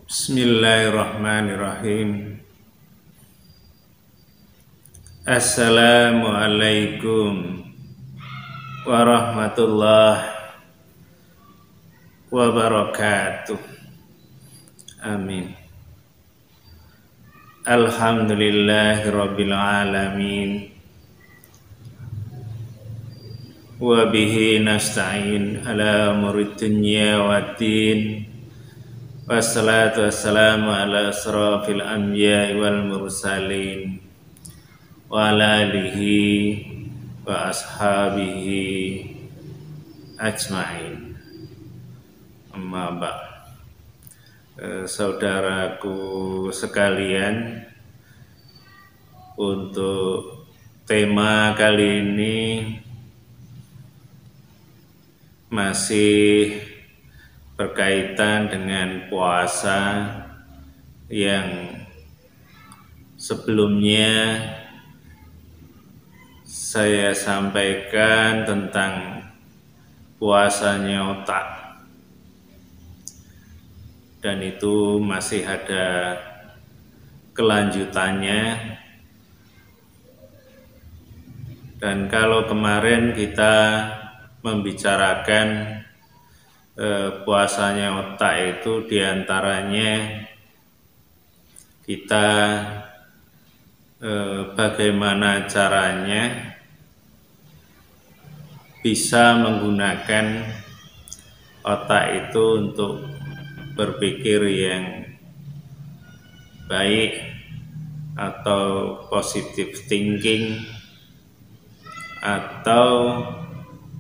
Bismillahirrahmanirrahim. Assalamualaikum warahmatullahi wabarakatuh. Amin. Alhamdulillahirabbil alamin. Wa bihi nasta'in ala umurid dunya waddin. Wassalatu wassalamu ala asrafil anbiya'i wal mursalin wa ala alihi wa ashabihi ajma'in. Amma ba'd. Saudaraku sekalian, untuk tema kali ini masih berkaitan dengan puasa yang sebelumnya saya sampaikan tentang puasanya otak, dan itu masih ada kelanjutannya. Dan kalau kemarin kita membicarakan puasanya otak itu diantaranya kita bagaimana caranya bisa menggunakan otak itu untuk berpikir yang baik atau positive thinking, atau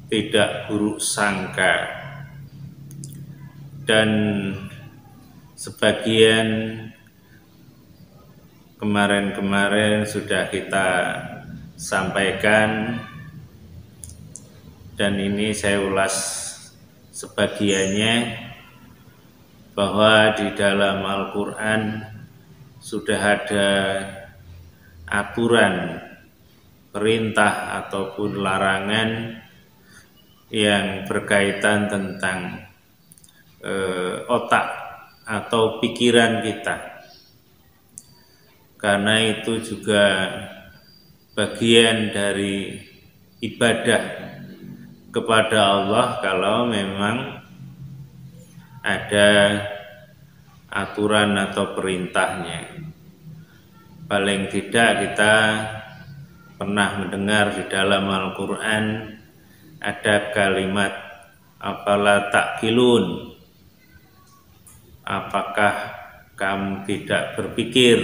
tidak buruk sangka. Dan sebagian kemarin sudah kita sampaikan, dan ini saya ulas sebagiannya, bahwa di dalam Al-Quran sudah ada aturan perintah ataupun larangan yang berkaitan tentang otak atau pikiran kita, karena itu juga bagian dari ibadah kepada Allah. Kalau memang ada aturan atau perintahnya, paling tidak kita pernah mendengar di dalam Al-Quran ada kalimat afala ta'qilun, apakah kamu tidak berpikir,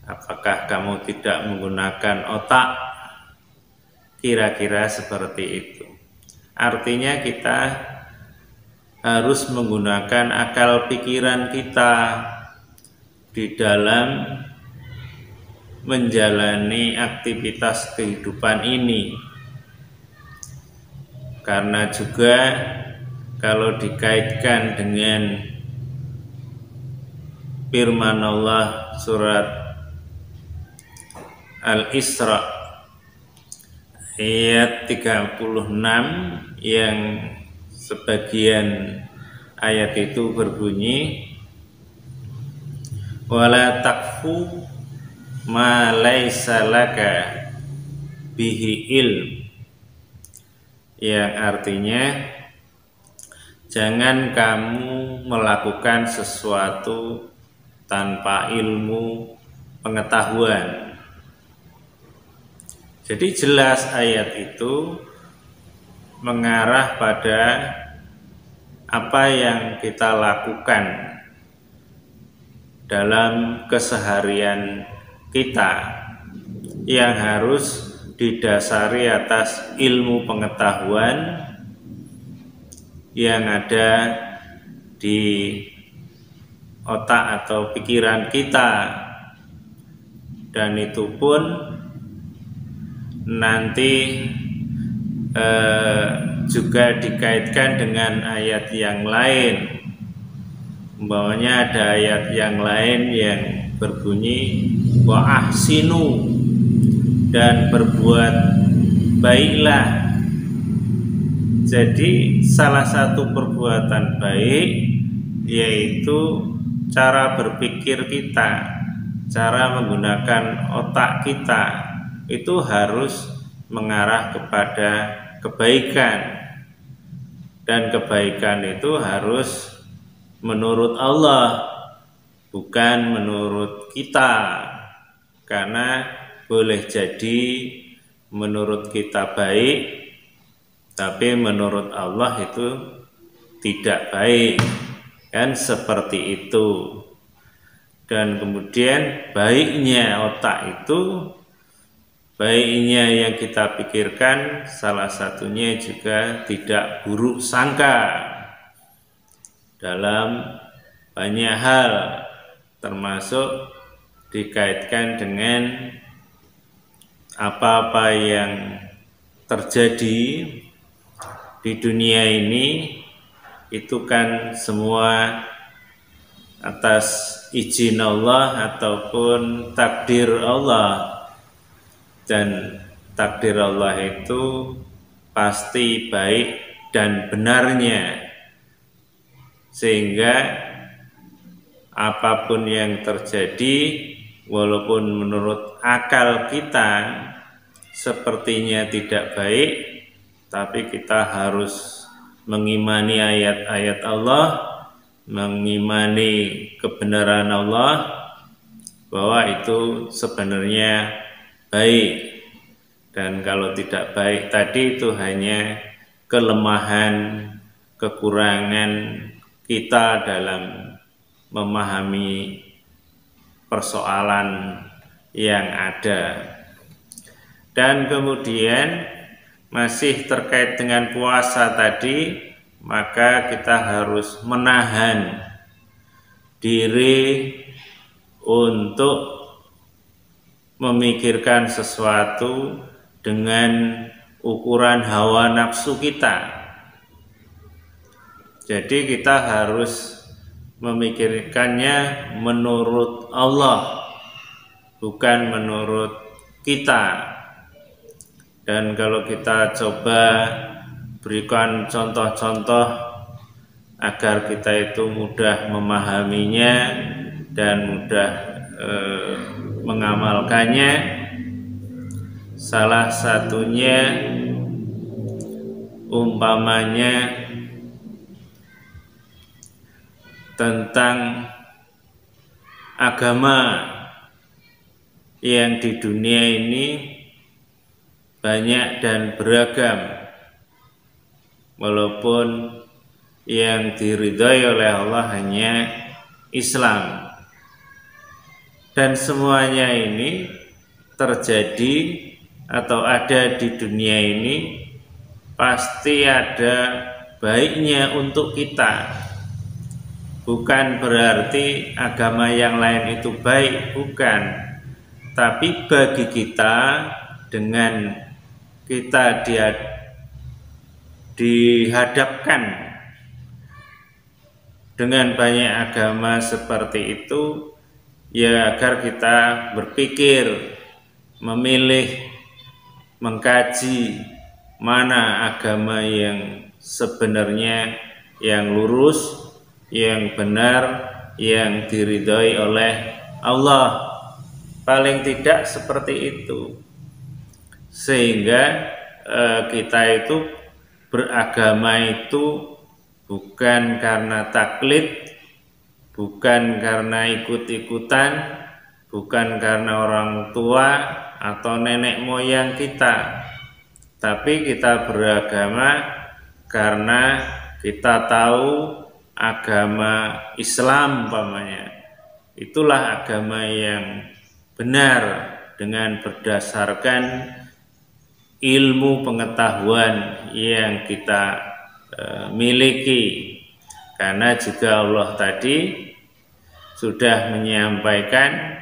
apakah kamu tidak menggunakan otak, kira-kira seperti itu. Artinya kita harus menggunakan akal pikiran kita di dalam menjalani aktivitas kehidupan ini, karena juga kalau dikaitkan dengan firman Allah surat Al-Isra ayat 36 yang sebagian ayat itu berbunyi wala taqfu ma laisa laka bihi ilm, yang artinya jangan kamu melakukan sesuatu tanpa ilmu pengetahuan. Jadi jelas ayat itu mengarah pada apa yang kita lakukan dalam keseharian kita yang harus didasari atas ilmu pengetahuan yang ada di otak atau pikiran kita, dan itu pun nanti juga dikaitkan dengan ayat yang lain. Umpamanya ada ayat yang lain yang berbunyi wa ahsinu, dan berbuat baiklah. Jadi salah satu perbuatan baik yaitu cara berpikir kita, cara menggunakan otak kita itu harus mengarah kepada kebaikan, dan kebaikan itu harus menurut Allah, bukan menurut kita. Karena boleh jadi menurut kita baik, tapi menurut Allah itu tidak baik, kan seperti itu. Dan kemudian baiknya otak itu, baiknya yang kita pikirkan, salah satunya juga tidak buruk sangka dalam banyak hal, termasuk dikaitkan dengan apa-apa yang terjadi di dunia ini. Itu kan semua atas izin Allah ataupun takdir Allah, dan takdir Allah itu pasti baik dan benarnya, sehingga apapun yang terjadi, walaupun menurut akal kita sepertinya tidak baik, tapi kita harus mengimani ayat-ayat Allah, mengimani kebenaran Allah, bahwa itu sebenarnya baik. Dan kalau tidak baik tadi itu hanya kelemahan, kekurangan kita dalam memahami persoalan yang ada. Dan kemudian masih terkait dengan puasa tadi, maka kita harus menahan diri untuk memikirkan sesuatu dengan ukuran hawa nafsu kita. Jadi kita harus memikirkannya menurut Allah, bukan menurut kita. Dan kalau kita coba berikan contoh-contoh agar kita itu mudah memahaminya dan mudah mengamalkannya, salah satunya umpamanya tentang agama yang di dunia ini banyak dan beragam, walaupun yang diridhai oleh Allah hanya Islam. Dan semuanya ini terjadi atau ada di dunia ini pasti ada baiknya untuk kita. Bukan berarti agama yang lain itu baik, bukan. Tapi bagi kita, dengan kita dihadapkan dengan banyak agama seperti itu, ya agar kita berpikir, memilih, mengkaji mana agama yang sebenarnya, yang lurus, yang benar, yang diridhai oleh Allah. Paling tidak seperti itu, sehingga kita itu beragama itu bukan karena taklid, bukan karena ikut-ikutan, bukan karena orang tua atau nenek moyang kita, tapi kita beragama karena kita tahu agama Islam umpamanya itulah agama yang benar, dengan berdasarkan ilmu pengetahuan yang kita miliki. Karena juga Allah tadi sudah menyampaikan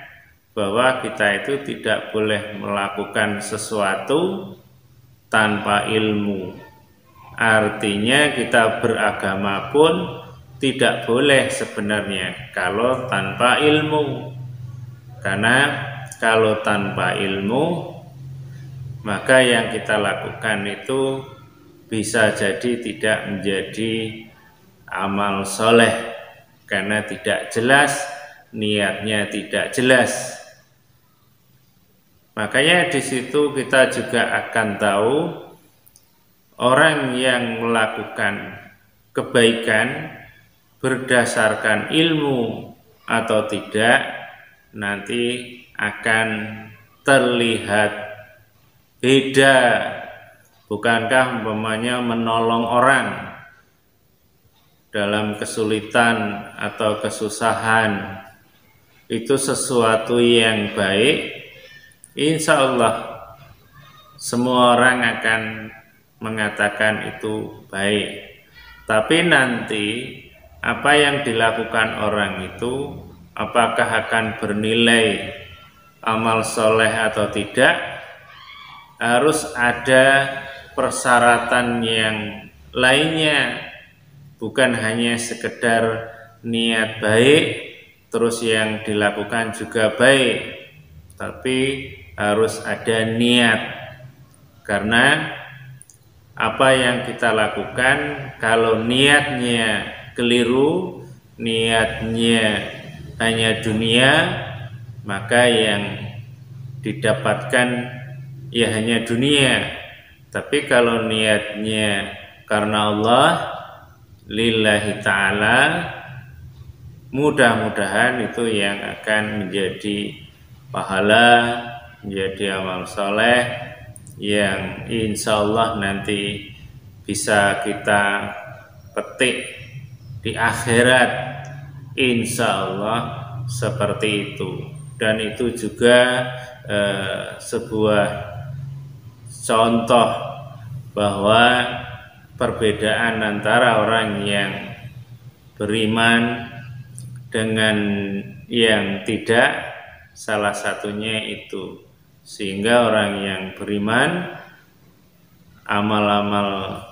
bahwa kita itu tidak boleh melakukan sesuatu tanpa ilmu. Artinya kita beragama pun tidak boleh sebenarnya kalau tanpa ilmu. Karena kalau tanpa ilmu, maka yang kita lakukan itu bisa jadi tidak menjadi amal soleh, karena tidak jelas, niatnya tidak jelas. Makanya di situ kita juga akan tahu orang yang melakukan kebaikan berdasarkan ilmu atau tidak nanti akan terlihat beda. Bukankah umpamanya menolong orang dalam kesulitan atau kesusahan itu sesuatu yang baik? Insya Allah semua orang akan mengatakan itu baik. Tapi nanti apa yang dilakukan orang itu apakah akan bernilai amal soleh atau tidak, harus ada persyaratan yang lainnya, bukan hanya sekedar niat baik terus yang dilakukan juga baik, tapi harus ada niat. Karena apa yang kita lakukan kalau niatnya keliru, niatnya hanya dunia, maka yang didapatkan ya hanya dunia. Tapi kalau niatnya karena Allah, lillahi ta'ala, mudah-mudahan itu yang akan menjadi pahala, menjadi amal soleh yang insya Allah nanti bisa kita petik di akhirat, insya Allah seperti itu. Dan itu juga sebuah contoh bahwa perbedaan antara orang yang beriman dengan yang tidak, salah satunya itu. Sehingga orang yang beriman, amal-amal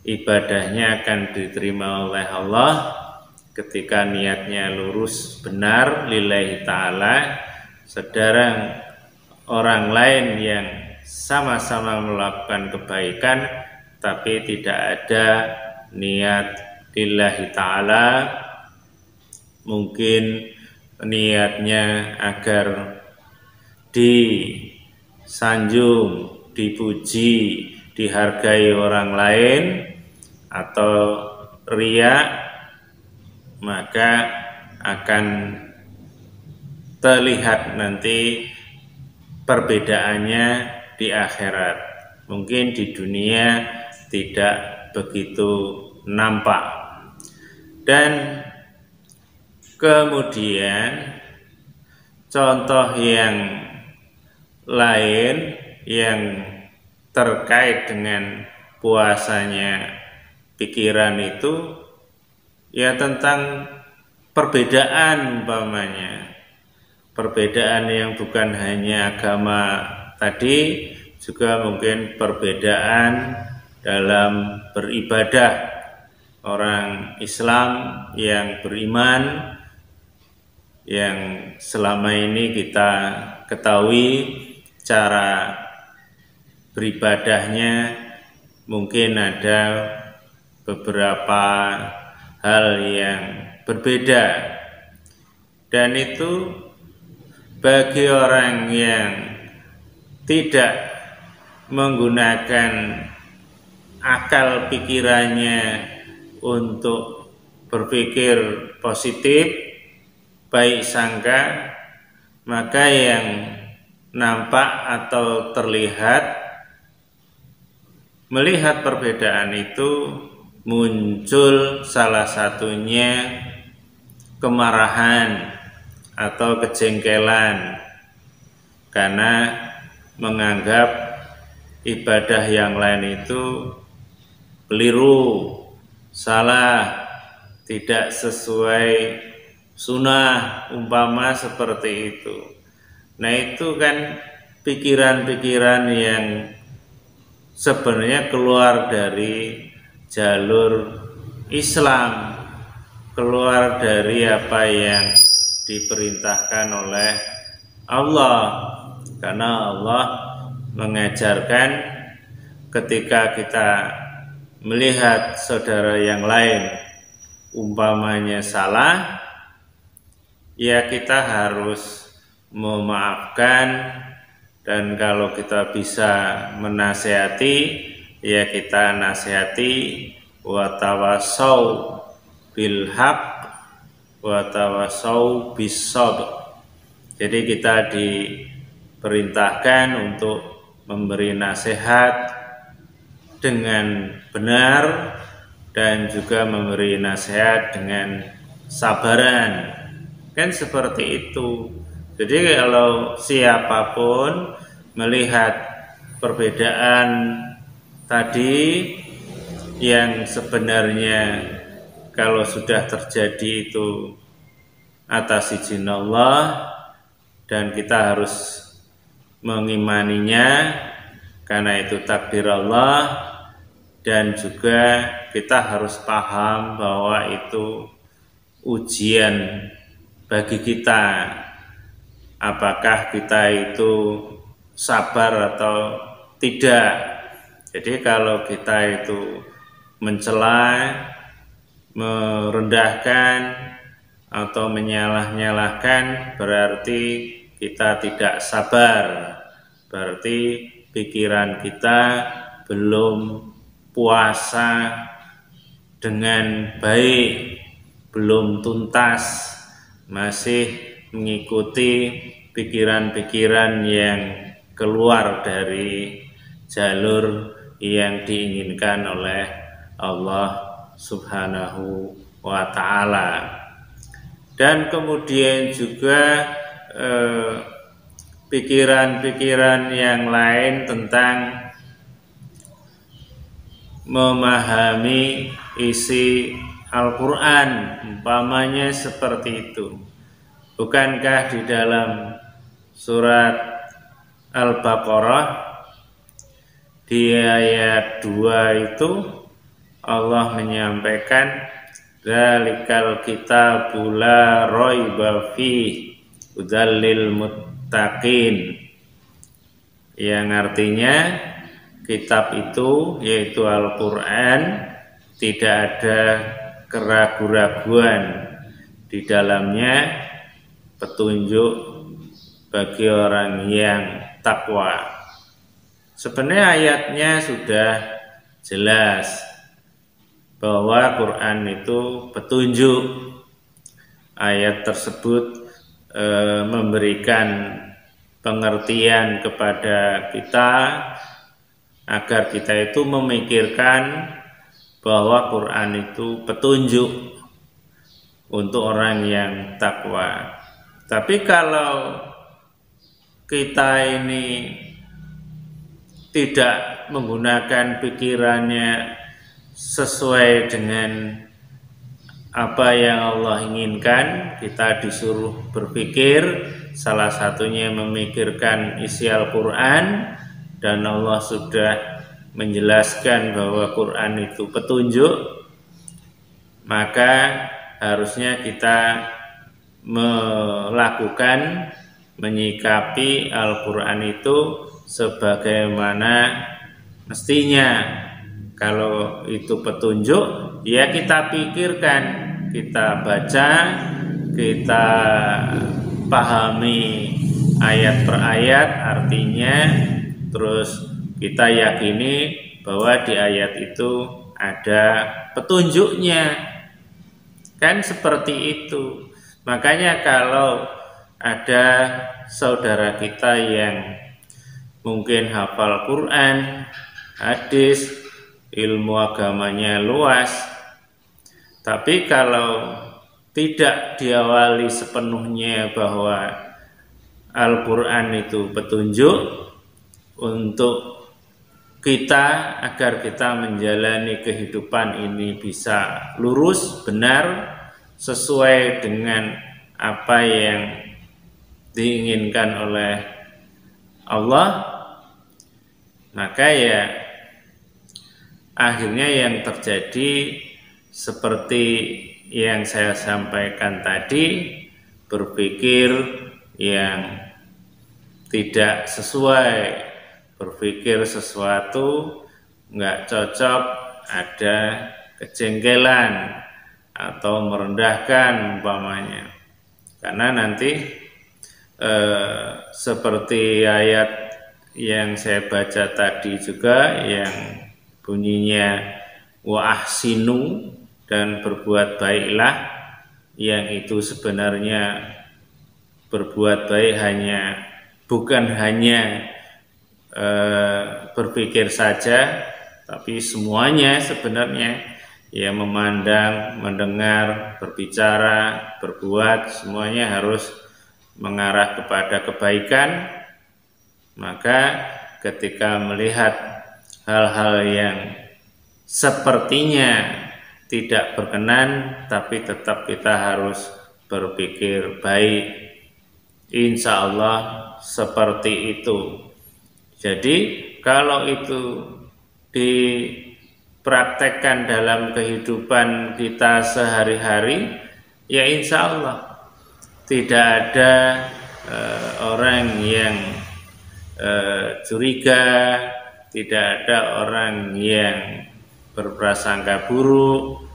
ibadahnya akan diterima oleh Allah ketika niatnya lurus benar lillahi ta'ala. Sedang orang lain yang sama-sama melakukan kebaikan tapi tidak ada niat lillahi ta'ala, mungkin niatnya agar disanjung, dipuji, dihargai orang lain atau riya, maka akan terlihat nanti perbedaannya di akhirat. Mungkin di dunia tidak begitu nampak. Dan kemudian contoh yang lain yang terkait dengan puasanya pikiran itu ya tentang perbedaan, umpamanya perbedaan yang bukan hanya agama tadi, juga mungkin perbedaan dalam beribadah. Orang Islam yang beriman, yang selama ini kita ketahui cara beribadahnya mungkin ada beberapa hal yang berbeda, dan itu bagi orang yang tidak menggunakan akal pikirannya untuk berpikir positif, baik sangka, maka yang nampak atau terlihat melihat perbedaan itu muncul salah satunya kemarahan atau kejengkelan karena menganggap ibadah yang lain itu keliru, salah, tidak sesuai sunnah, umpama seperti itu. Nah, itu kan pikiran-pikiran yang sebenarnya keluar dari jalur Islam, keluar dari apa yang diperintahkan oleh Allah. Karena Allah mengajarkan ketika kita melihat saudara yang lain umpamanya salah, ya kita harus memaafkan, dan kalau kita bisa menasehati, ya kita nasihati. Wa tawasau bil haq wa tawasau bis sabr. Jadi kita diperintahkan untuk memberi nasihat dengan benar dan juga memberi nasihat dengan sabaran. Kan seperti itu. Jadi kalau siapapun melihat perbedaan tadi yang sebenarnya kalau sudah terjadi itu atas izin Allah, dan kita harus mengimaninya karena itu takdir Allah, dan juga kita harus paham bahwa itu ujian bagi kita, apakah kita itu sabar atau tidak. Jadi kalau kita itu mencela, merendahkan atau menyalah-nyalahkan, berarti kita tidak sabar, berarti pikiran kita belum puasa dengan baik, belum tuntas, masih mengikuti pikiran-pikiran yang keluar dari jalur yang diinginkan oleh Allah Subhanahu wa ta'ala. Dan kemudian juga pikiran-pikiran yang lain tentang memahami isi Al-Quran, umpamanya seperti itu. Bukankah di dalam surat Al-Baqarah di ayat 2 itu Allah menyampaikan dzalikal kitabu la raiba fihi hudzal muttaqin, yang artinya kitab itu yaitu Al-Quran tidak ada keraguan-raguan di dalamnya, petunjuk bagi orang yang takwa. Sebenarnya ayatnya sudah jelas bahwa Quran itu petunjuk. Ayat tersebut memberikan pengertian kepada kita agar kita itu memikirkan bahwa Quran itu petunjuk untuk orang yang takwa. Tapi kalau kita ini tidak menggunakan pikirannya sesuai dengan apa yang Allah inginkan, kita disuruh berpikir, salah satunya memikirkan isi Al-Quran, dan Allah sudah menjelaskan bahwa Quran itu petunjuk, maka harusnya kita melakukan, menyikapi Al-Quran itu sebagaimana mestinya. Kalau itu petunjuk, ya kita pikirkan, kita baca, kita pahami ayat per ayat artinya, terus kita yakini bahwa di ayat itu ada petunjuknya. Kan seperti itu. Makanya kalau ada saudara kita yang mungkin hafal Quran, hadis, ilmu agamanya luas, tapi kalau tidak diawali sepenuhnya bahwa Al-Quran itu petunjuk untuk kita agar kita menjalani kehidupan ini bisa lurus, benar, sesuai dengan apa yang diinginkan oleh Allah, maka ya akhirnya yang terjadi seperti yang saya sampaikan tadi, berpikir yang tidak sesuai, berpikir sesuatu nggak cocok, ada kejengkelan atau merendahkan umpamanya. Karena nanti seperti ayat yang saya baca tadi juga yang bunyinya wa ahsinu, dan berbuat baiklah, yang itu sebenarnya berbuat baik bukan hanya berpikir saja, tapi semuanya sebenarnya, ya memandang, mendengar, berbicara, berbuat, semuanya harus mengarah kepada kebaikan. Maka ketika melihat hal-hal yang sepertinya tidak berkenan, tapi tetap kita harus berpikir baik, insya Allah seperti itu. Jadi kalau itu dipraktekkan dalam kehidupan kita sehari-hari, ya insya Allah tidak ada orang yang curiga, tidak ada orang yang berprasangka buruk,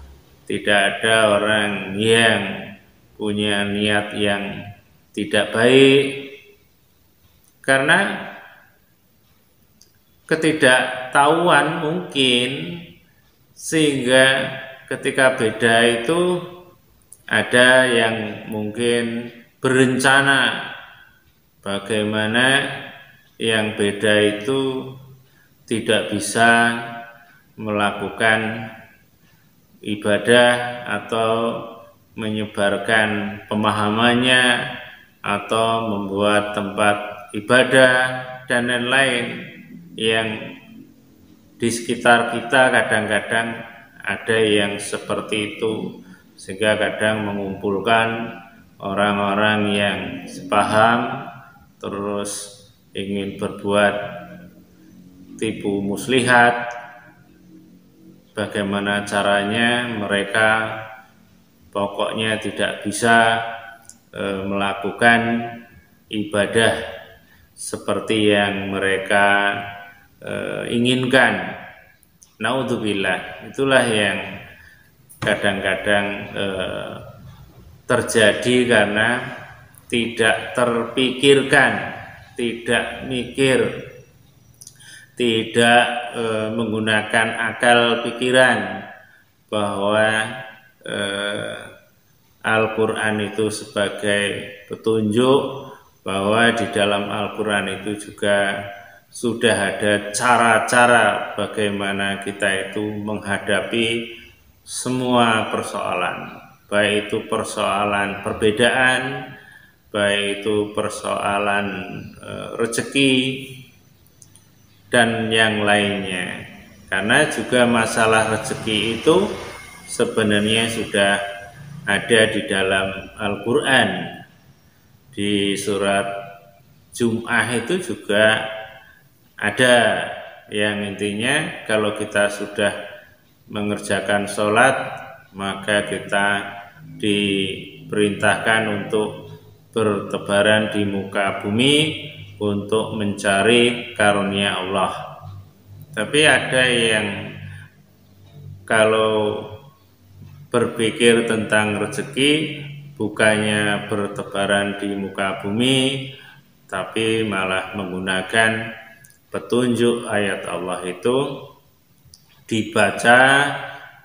tidak ada orang yang punya niat yang tidak baik, karena ketidaktahuan mungkin, sehingga ketika beda itu ada yang mungkin berencana bagaimana yang beda itu tidak bisa melakukan ibadah atau menyebarkan pemahamannya atau membuat tempat ibadah dan lain-lain yang di sekitar kita. Kadang-kadang ada yang seperti itu, sehingga kadang mengumpulkan orang-orang yang sepaham terus ingin berbuat tipu muslihat. Bagaimana caranya mereka pokoknya tidak bisa melakukan ibadah seperti yang mereka inginkan. Naudzubillah. Itulah yang kadang-kadang terjadi karena tidak terpikirkan, tidak mikir, tidak menggunakan akal pikiran bahwa Al-Quran itu sebagai petunjuk, bahwa di dalam Al-Quran itu juga sudah ada cara-cara bagaimana kita itu menghadapi semua persoalan, baik itu persoalan perbedaan, baik itu persoalan rezeki dan yang lainnya. Karena juga masalah rezeki itu sebenarnya sudah ada di dalam Al-Quran. Di surat Jum'ah itu juga ada, yang intinya kalau kita sudah mengerjakan sholat, maka kita diperintahkan untuk bertebaran di muka bumi untuk mencari karunia Allah. Tapi ada yang kalau berpikir tentang rezeki bukannya bertebaran di muka bumi, tapi malah menggunakan petunjuk ayat Allah itu dibaca,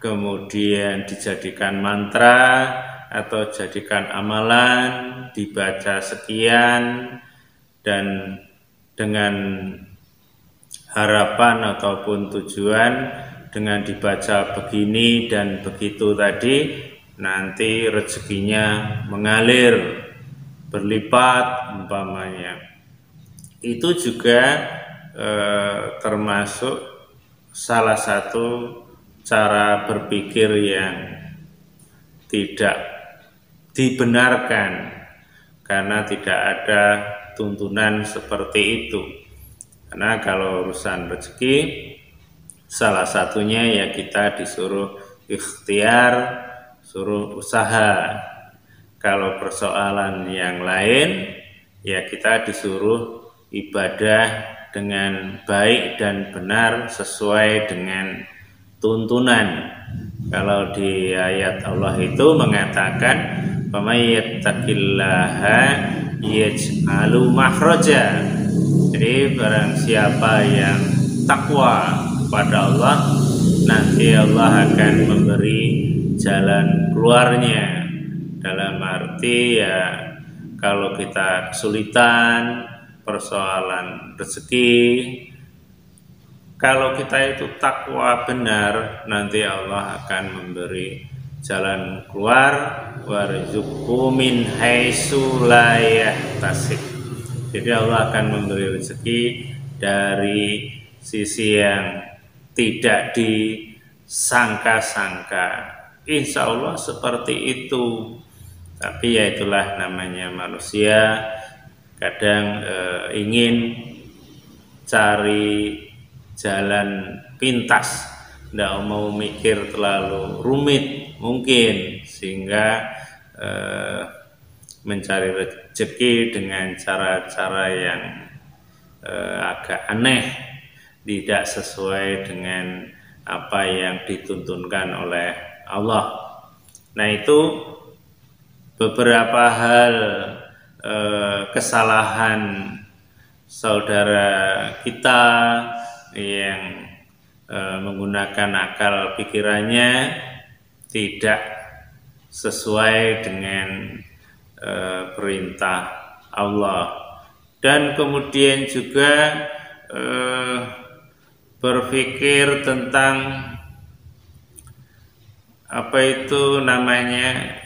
kemudian dijadikan mantra atau jadikan amalan, dibaca sekian, dan dengan harapan ataupun tujuan dengan dibaca begini dan begitu tadi, nanti rezekinya mengalir berlipat umpamanya. Itu juga termasuk salah satu cara berpikir yang tidak dibenarkan, karena tidak ada tuntunan seperti itu. Karena kalau urusan rezeki, salah satunya ya kita disuruh ikhtiar, suruh usaha. Kalau persoalan yang lain, ya kita disuruh ibadah dengan baik dan benar sesuai dengan tuntunan. Kalau di ayat Allah itu mengatakan Faman yattaqillaha yaj'alu makhraja. Jadi barang siapa yang takwa kepada Allah, nanti Allah akan memberi jalan keluarnya. Dalam arti ya, kalau kita kesulitan persoalan rezeki, kalau kita itu takwa benar, nanti Allah akan memberi jalan keluar. Warzuqhu min haitsu la yahtasib. Jadi Allah akan memberi rezeki dari sisi yang tidak disangka-sangka. Insya Allah seperti itu. Tapi ya itulah namanya manusia, kadang ingin cari jalan pintas, tidak mau mikir terlalu rumit mungkin, sehingga mencari rezeki dengan cara-cara yang agak aneh, tidak sesuai dengan apa yang dituntunkan oleh Allah. Nah, itu beberapa hal kesalahan saudara kita yang menggunakan akal pikirannya tidak sesuai dengan perintah Allah, dan kemudian juga berpikir tentang apa itu namanya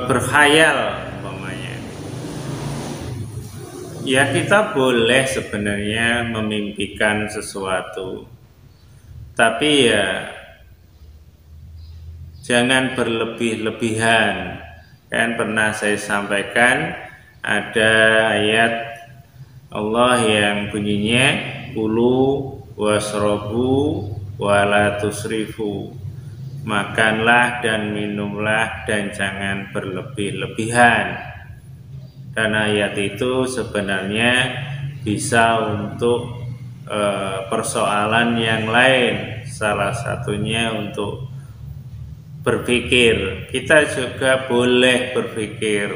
berkhayal umpamanya. Ya, kita boleh sebenarnya memimpikan sesuatu, tapi ya jangan berlebih-lebihan. Kan pernah saya sampaikan ada ayat Allah yang bunyinya kulu wasrobu wala tusrifu. Makanlah dan minumlah dan jangan berlebih-lebihan. Dan ayat itu sebenarnya bisa untuk persoalan yang lain. Salah satunya untuk berpikir. Kita juga boleh berpikir,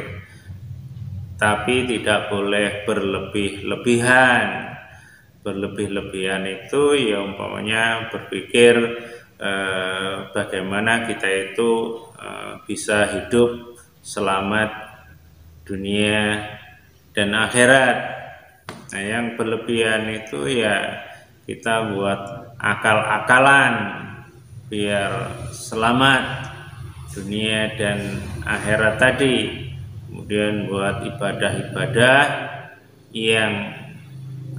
tapi tidak boleh berlebih-lebihan. Berlebih-lebihan itu ya umpamanya berpikir bagaimana kita itu bisa hidup selamat dunia dan akhirat. Nah, yang berlebihan itu ya kita buat akal-akalan biar selamat dunia dan akhirat tadi, kemudian buat ibadah-ibadah yang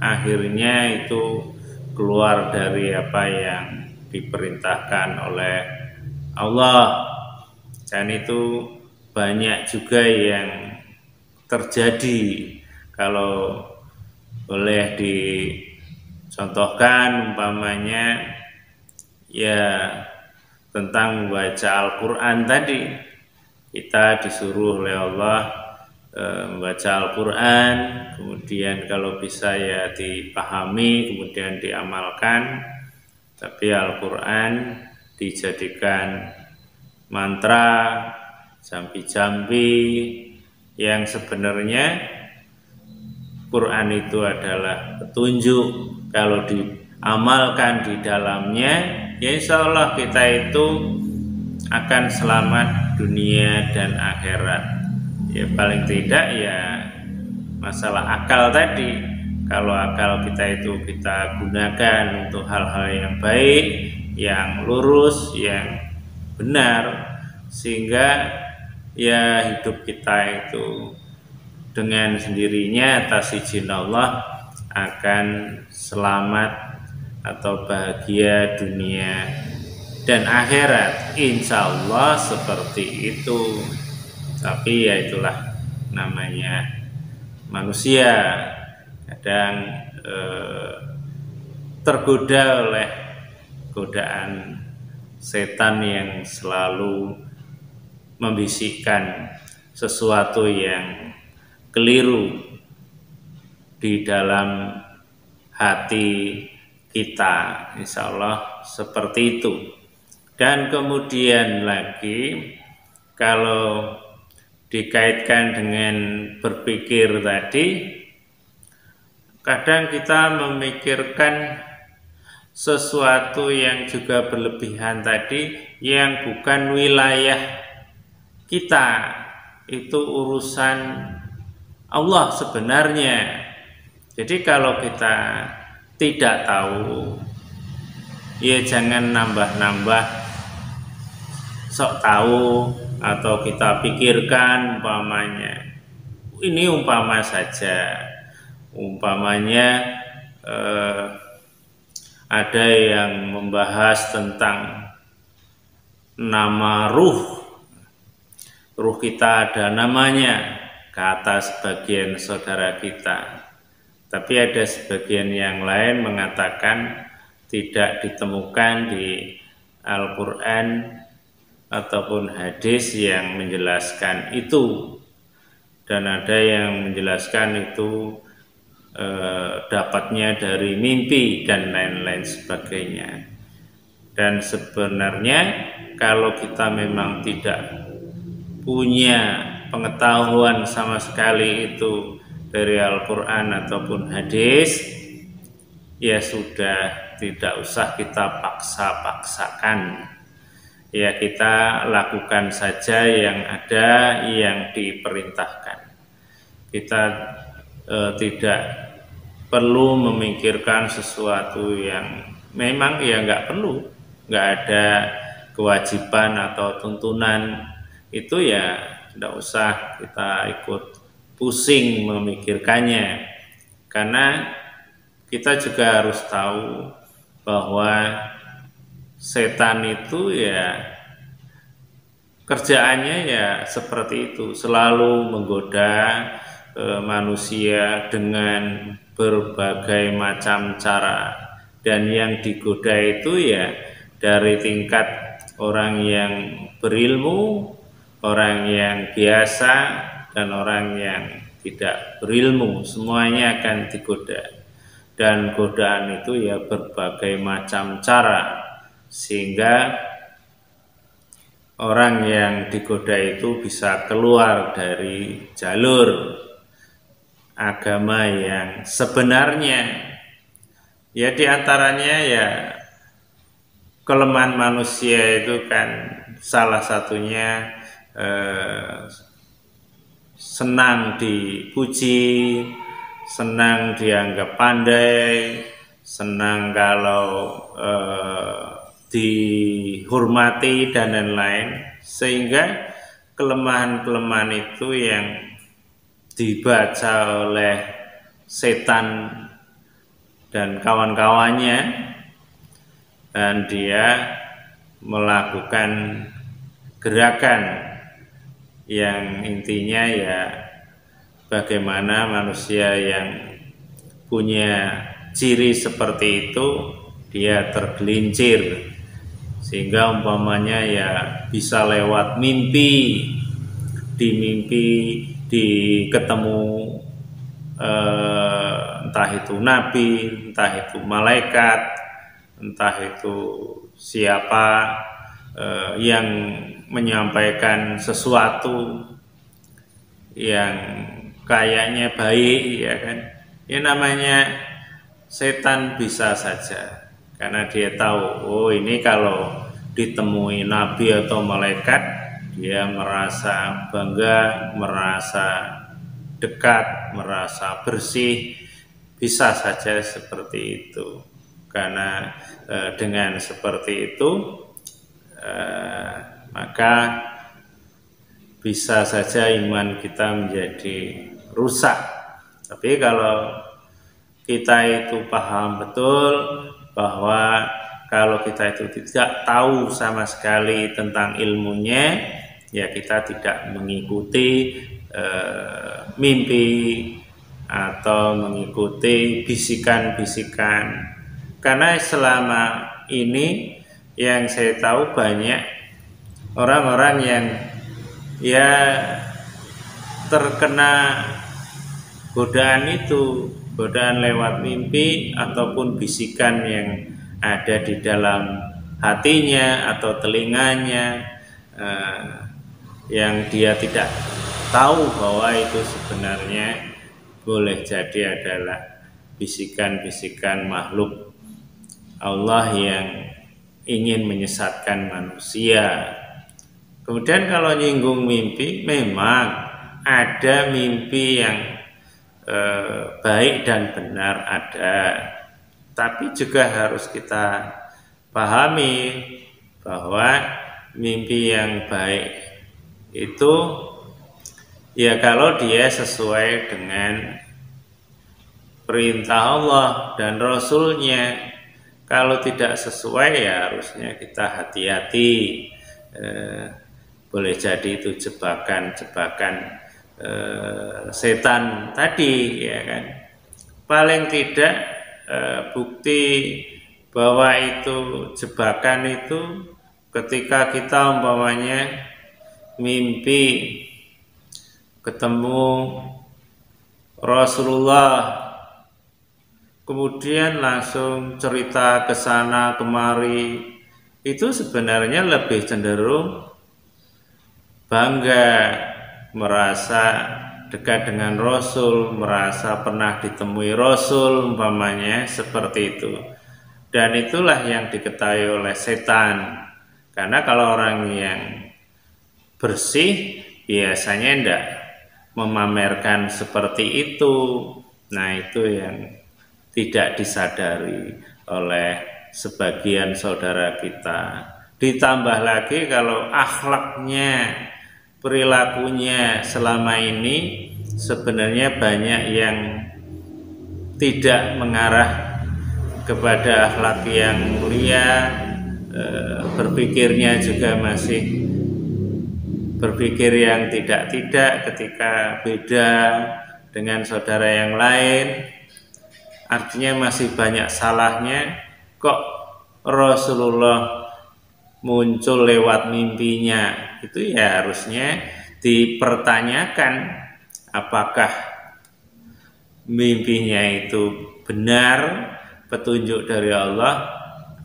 akhirnya itu keluar dari apa yang diperintahkan oleh Allah. Dan itu banyak juga yang terjadi. Kalau boleh dicontohkan umpamanya ya tentang membaca Al-Quran tadi, kita disuruh oleh Allah membaca Al-Quran, kemudian kalau bisa ya dipahami, kemudian diamalkan. Tapi Al-Quran dijadikan mantra, jampi-jampi, yang sebenarnya Quran itu adalah petunjuk. Kalau diamalkan di dalamnya, ya insya Allah kita itu akan selamat dunia dan akhirat. Ya paling tidak ya masalah akal tadi. Kalau akal kita itu kita gunakan untuk hal-hal yang baik, yang lurus, yang benar, sehingga ya hidup kita itu dengan sendirinya atas izin Allah akan selamat atau bahagia dunia dan akhirat, insya Allah seperti itu. Tapi ya itulah namanya manusia, kadang tergoda oleh godaan setan yang selalu membisikkan sesuatu yang keliru di dalam hati kita. Insya Allah seperti itu. Dan kemudian lagi, kalau dikaitkan dengan berpikir tadi, kadang kita memikirkan sesuatu yang juga berlebihan tadi yang bukan wilayah kita, itu urusan Allah sebenarnya. Jadi kalau kita tidak tahu, ya jangan nambah-nambah sok tahu, atau kita pikirkan ini umpama saja, umpamanya ada yang membahas tentang nama ruh kita ada namanya, kata sebagian saudara kita, tapi ada sebagian yang lain mengatakan tidak ditemukan di Al-Quran ataupun hadis yang menjelaskan itu, dan ada yang menjelaskan itu dapatnya dari mimpi dan lain-lain sebagainya. Dan sebenarnya kalau kita memang tidak punya pengetahuan sama sekali itu dari Al-Quran ataupun hadis, ya sudah, tidak usah kita paksa-paksakan. Ya kita lakukan saja yang ada, yang diperintahkan. Kita tidak perlu memikirkan sesuatu yang memang ya nggak perlu, nggak ada kewajiban atau tuntunan itu, ya tidak usah kita ikut pusing memikirkannya. Karena kita juga harus tahu bahwa setan itu ya kerjaannya ya seperti itu, selalu menggoda manusia dengan berbagai macam cara, dan yang digoda itu ya dari tingkat orang yang berilmu, orang yang biasa, dan orang yang tidak berilmu, semuanya akan digoda. Dan godaan itu ya berbagai macam cara, sehingga orang yang digoda itu bisa keluar dari jalur agama yang sebenarnya. Ya diantaranya ya kelemahan manusia itu kan salah satunya senang dipuji, senang dianggap pandai, senang kalau dihormati dan lain-lain, sehingga kelemahan-kelemahan itu yang dibaca oleh setan dan kawan-kawannya, dan dia melakukan gerakan yang intinya ya bagaimana manusia yang punya ciri seperti itu dia tergelincir, sehingga umpamanya ya bisa lewat mimpi, ketemu entah itu nabi, entah itu malaikat, entah itu siapa yang menyampaikan sesuatu yang kayaknya baik, ya kan, ya namanya setan bisa saja, karena dia tahu, oh ini kalau ditemui nabi atau malaikat, dia merasa bangga, merasa dekat, merasa bersih, bisa saja seperti itu. Karena dengan seperti itu maka bisa saja iman kita menjadi rusak. Tapi kalau kita itu paham betul bahwa kalau kita itu tidak tahu sama sekali tentang ilmunya, ya kita tidak mengikuti mimpi atau mengikuti bisikan-bisikan. Karena selama ini yang saya tahu banyak orang-orang yang ya terkena godaan itu, godaan lewat mimpi ataupun bisikan yang ada di dalam hatinya atau telinganya, yang dia tidak tahu bahwa itu sebenarnya boleh jadi adalah bisikan-bisikan makhluk Allah yang ingin menyesatkan manusia. Kemudian kalau nyinggung mimpi, memang ada mimpi yang baik dan benar ada, tapi juga harus kita pahami bahwa mimpi yang baik itu ya kalau dia sesuai dengan perintah Allah dan Rasulnya. Kalau tidak sesuai ya harusnya kita hati-hati. Boleh jadi itu jebakan-jebakan setan tadi, ya kan. Paling tidak bukti bahwa itu jebakan itu ketika kita umpamanya mimpi ketemu Rasulullah, kemudian langsung cerita ke sana kemari, itu sebenarnya lebih cenderung bangga, merasa dekat dengan Rasul, merasa pernah ditemui Rasul umpamanya seperti itu. Dan itulah yang diketahui oleh setan. Karena kalau orang yang bersih biasanya tidak memamerkan seperti itu. Nah, itu yang tidak disadari oleh sebagian saudara kita. Ditambah lagi kalau akhlaknya, perilakunya selama ini sebenarnya banyak yang tidak mengarah kepada akhlak yang mulia, berpikirnya juga masih berpikir yang tidak-tidak ketika beda dengan saudara yang lain. Artinya masih banyak salahnya. Kok Rasulullah muncul lewat mimpinya? Itu ya harusnya dipertanyakan apakah mimpinya itu benar petunjuk dari Allah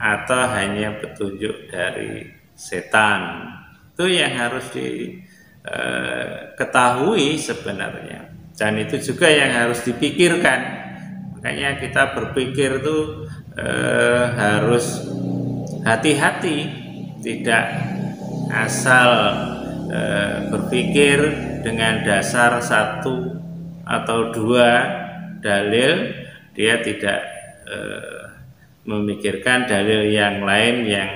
atau hanya petunjuk dari setan. Itu yang harus diketahui sebenarnya. Dan itu juga yang harus dipikirkan. Makanya kita berpikir itu harus hati-hati, tidak asal berpikir dengan dasar satu atau dua dalil, dia tidak memikirkan dalil yang lain yang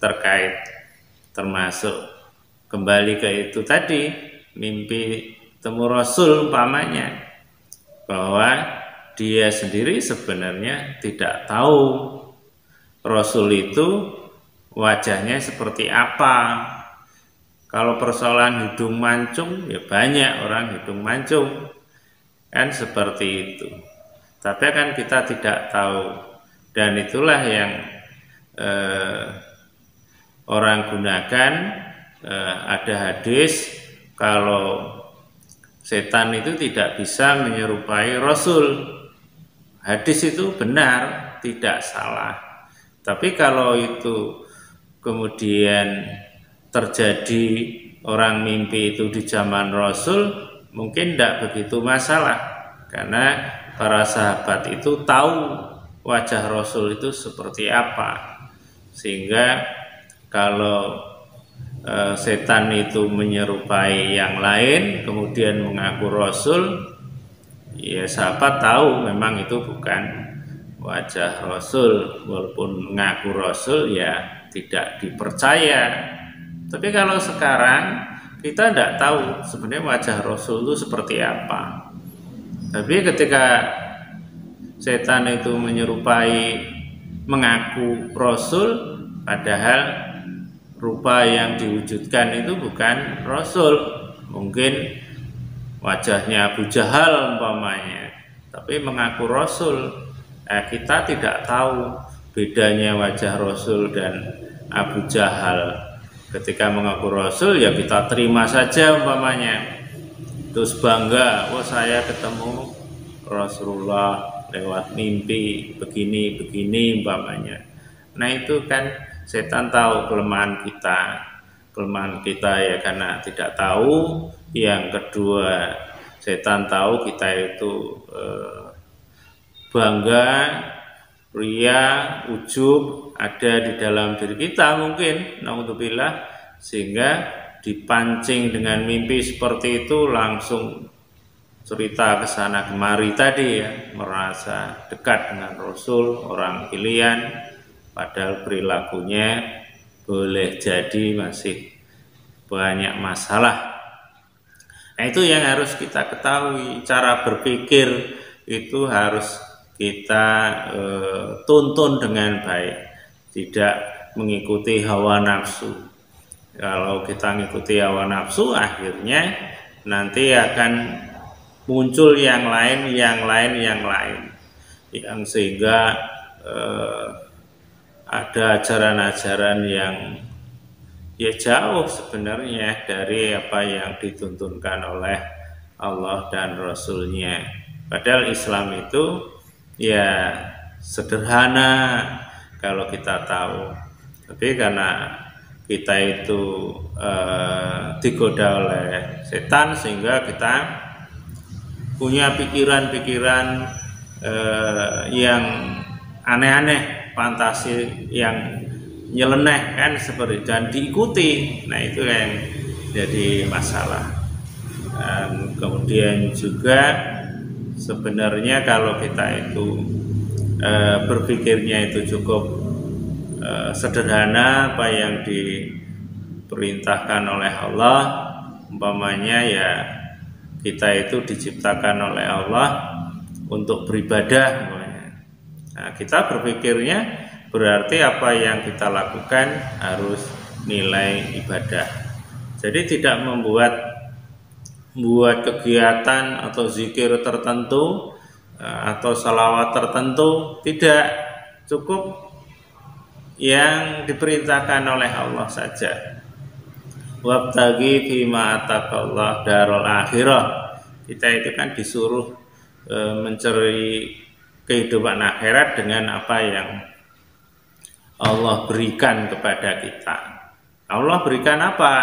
terkait, termasuk kembali ke itu tadi, mimpi temu Rasul umpamanya, bahwa dia sendiri sebenarnya tidak tahu Rasul itu wajahnya seperti apa. Kalau persoalan hidung mancung, ya banyak orang hidung mancung, kan seperti itu. Tapi kan kita tidak tahu, dan itulah yang orang gunakan. Ada hadis kalau setan itu tidak bisa menyerupai Rasul. Hadis itu benar, tidak salah. Tapi kalau itu kemudian terjadi orang mimpi itu di zaman Rasul, mungkin tidak begitu masalah. Karena para sahabat itu tahu wajah Rasul itu seperti apa. Sehingga kalau setan itu menyerupai yang lain, kemudian mengaku Rasul, ya sahabat tahu memang itu bukan wajah Rasul. Walaupun mengaku Rasul ya tidak dipercaya. Tapi kalau sekarang kita tidak tahu sebenarnya wajah Rasul itu seperti apa. Tapi ketika setan itu menyerupai, mengaku Rasul, padahal rupa yang diwujudkan itu bukan Rasul, mungkin wajahnya Abu Jahal umpamanya, tapi mengaku Rasul. Kita tidak tahu bedanya wajah Rasul dan Abu Jahal. Ketika mengaku Rasul ya kita terima saja umpamanya, terus bangga, oh saya ketemu Rasulullah lewat mimpi begini umpamanya. Nah itu kan setan tahu kelemahan kita. kelemahan kita ya karena tidak tahu. Yang kedua, setan tahu kita itu bangga, ria, ujub ada di dalam diri kita mungkin, naudzubillah, sehingga dipancing dengan mimpi seperti itu langsung cerita ke sana kemari tadi ya, merasa dekat dengan Rasul, orang pilihan, padahal perilakunya boleh jadi masih banyak masalah. Nah, itu yang harus kita ketahui, cara berpikir itu harus kita tuntun dengan baik, tidak mengikuti hawa nafsu. Kalau kita mengikuti hawa nafsu, akhirnya nanti akan muncul yang lain, yang sehingga ada ajaran-ajaran yang ya jauh sebenarnya dari apa yang dituntunkan oleh Allah dan Rasulnya. Padahal Islam itu ya sederhana kalau kita tahu, tapi karena kita itu digoda oleh setan sehingga kita punya pikiran-pikiran yang aneh-aneh, fantasi yang nyeleneh kan seperti dan diikuti. Nah, itu yang jadi masalah. Dan kemudian juga sebenarnya kalau kita itu berpikirnya itu cukup sederhana, apa yang diperintahkan oleh Allah, umpamanya ya kita itu diciptakan oleh Allah untuk beribadah. Nah, kita berpikirnya berarti apa yang kita lakukan harus nilai ibadah. Jadi tidak membuat kegiatan atau zikir tertentu atau salawat tertentu, tidak, cukup yang diperintahkan oleh Allah saja. Wabtaghi fima ataqallah darul akhirah. Kita itu kan disuruh mencari kehidupan akhirat dengan apa yang Allah berikan kepada kita. Allah berikan apa?